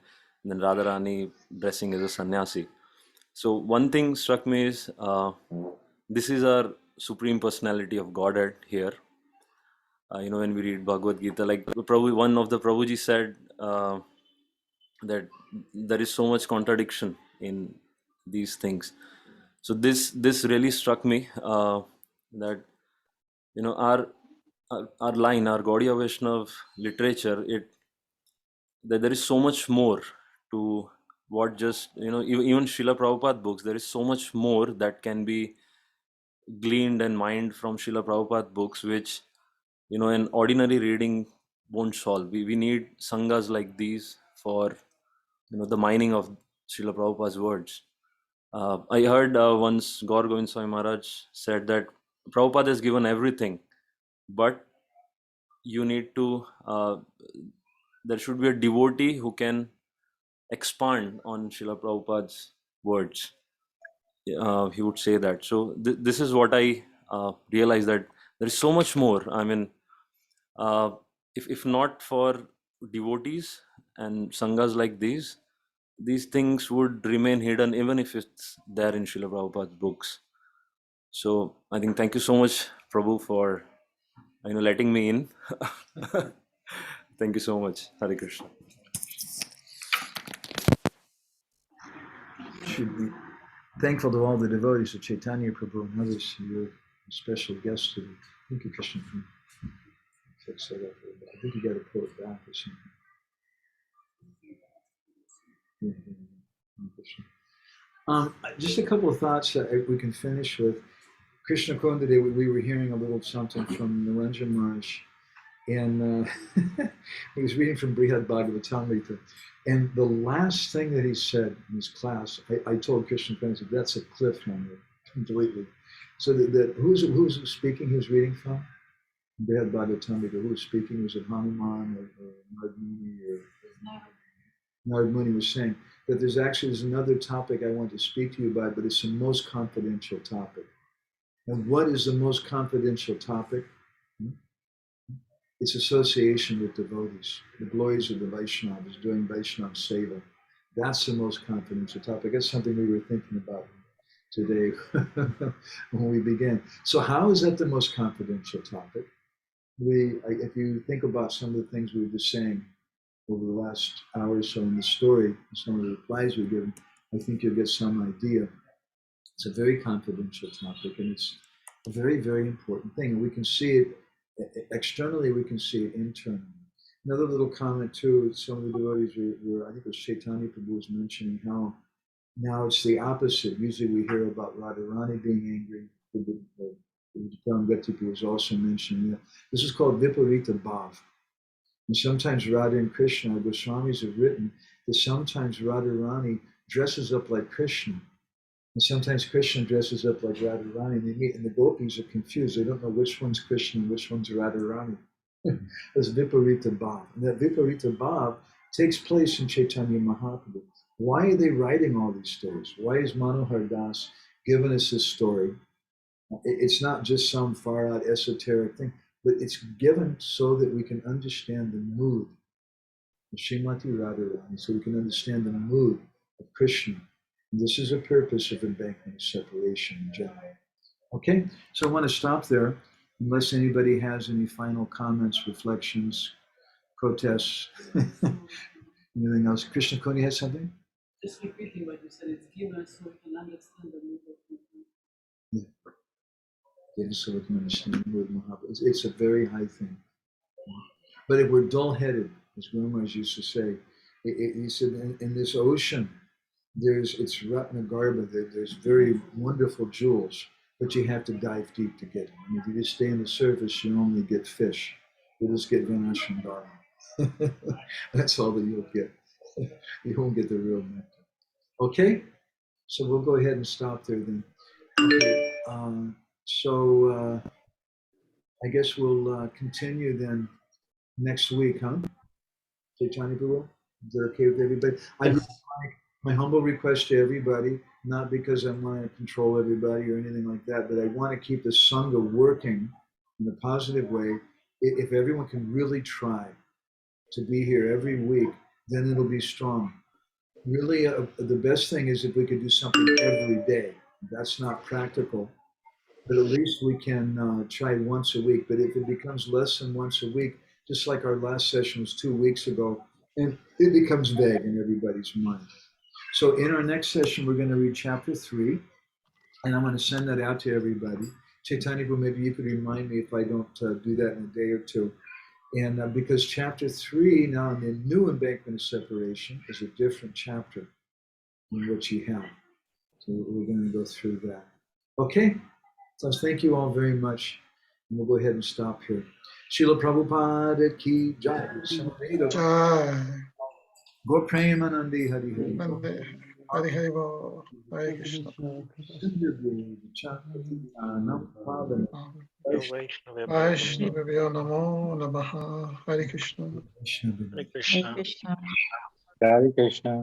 then Radharani dressing as a sannyasi. So one thing struck me is this is our Supreme Personality of Godhead here. When we read Bhagavad Gita, like one of the Prabhuji said that there is so much contradiction in these things. So this really struck me that our line, our Gaudiya Vaishnav literature, that there is so much more to what just even Srila Prabhupada books. There is so much more that can be gleaned and mined from Srila Prabhupada books, which an ordinary reading won't solve. We need sanghas like these for the mining of Srila Prabhupada's words. I heard once Gaur Govind Swami Maharaj said that Prabhupada has given everything, but you need to there should be a devotee who can expand on Srila Prabhupada's words. He would say that. So this is what I realized, that there is so much more. I mean, if not for devotees and sanghas like these things would remain hidden, even if it's there in Srila Prabhupada's books. So I think thank you so much, Prabhu, for letting me in. Thank you so much. Hare Krishna. Should be thankful to all the devotees of Chaitanya Prabhu and others who are special guests today. Thank you, Krishna. Fix that up a little bit. I think you got to pull it back or something. Just a couple of thoughts that we can finish with. Krishna Kunda today, we were hearing a little something from Niranjan Maharaj, and he was reading from Brihad Bhagavatamrita. And the last thing that he said in his class, I told Krishna Kunda, that's a cliffhanger completely. So that who's speaking, who's reading from? Brihad Bhagavatamrita, who's speaking? Was it Hanuman or Narad Muni or Narad Muni was saying that there's another topic I want to speak to you about, but it's the most confidential topic. And what is the most confidential topic? It's association with devotees, the glories of the Vaishnavas, doing Vaishnava Seva. That's the most confidential topic. That's something we were thinking about today when we began. So how is that the most confidential topic? If you think about some of the things we were just saying over the last hour or so in the story, some of the replies we've given, I think you'll get some idea. It's a very confidential topic, and it's a very, very important thing. And we can see it externally, we can see it internally. Another little comment too, some of the devotees were I think it was Chaitanya Prabhu was mentioning how now it's the opposite. Usually we hear about Radharani being angry. Gatipu was also mentioning that. This is called Viparita Bhav. And sometimes Radha and Krishna, Goswamis have written that sometimes Radharani dresses up like Krishna. And sometimes Krishna dresses up like Radharani, and they meet, and the gopis are confused. They don't know which one's Krishna and which one's Radharani. That's Viparita Bhav. And that Viparita Bhav takes place in Chaitanya Mahaprabhu. Why are they writing all these stories? Why is Manohar Das giving us this story? It's not just some far out esoteric thing, but it's given so that we can understand the mood of Srimati Radharani, so we can understand the mood of Krishna. And this is the purpose of Embankment of Separation in general. Okay, so I want to stop there, unless anybody has any final comments, reflections, protests, anything else. Krishna Kuni has something? Just repeating what you said, it's given so we can understand the mood of people. Yeah. So we can understand the mood of Mahaprabhu. It's a very high thing. But if we're dull-headed, as Guru Maharaj used to say, he said, in this ocean, it's Ratna Garbha, there's very wonderful jewels, but you have to dive deep to get them. And if you just stay on the surface, you only get fish. You just get Vinashambara. That's all that you'll get. You won't get the real nectar. Okay? So we'll go ahead and stop there then. Okay. I guess we'll continue then next week, huh? Chaitanya Prabhu? Is that okay with everybody? I'd Yes. really like my humble request to everybody, not because I want to control everybody or anything like that, but I want to keep the Sangha working in a positive way. If everyone can really try to be here every week, then it'll be strong. Really, the best thing is if we could do something every day. That's not practical, but at least we can try once a week. But if it becomes less than once a week, just like our last session was 2 weeks ago, and it becomes vague in everybody's mind. So in our next session, we're going to read chapter 3, and I'm going to send that out to everybody. Chaitanya, maybe you could remind me if I don't do that in a day or two. And because chapter 3 now in the new Embankment of Separation is a different chapter than what you have. So we're going to go through that. Okay, so thank you all very much. And we'll go ahead and stop here. Srila Prabhupada ki jai. Jai. Go Premanandi Hari Hari. Nande. Hari Hari Bol. Hare Krishna. Vaishnavabhyo Namo Namaha. Hare Krishna. Hare Hare Krishna. Krishna. Hare Krishna.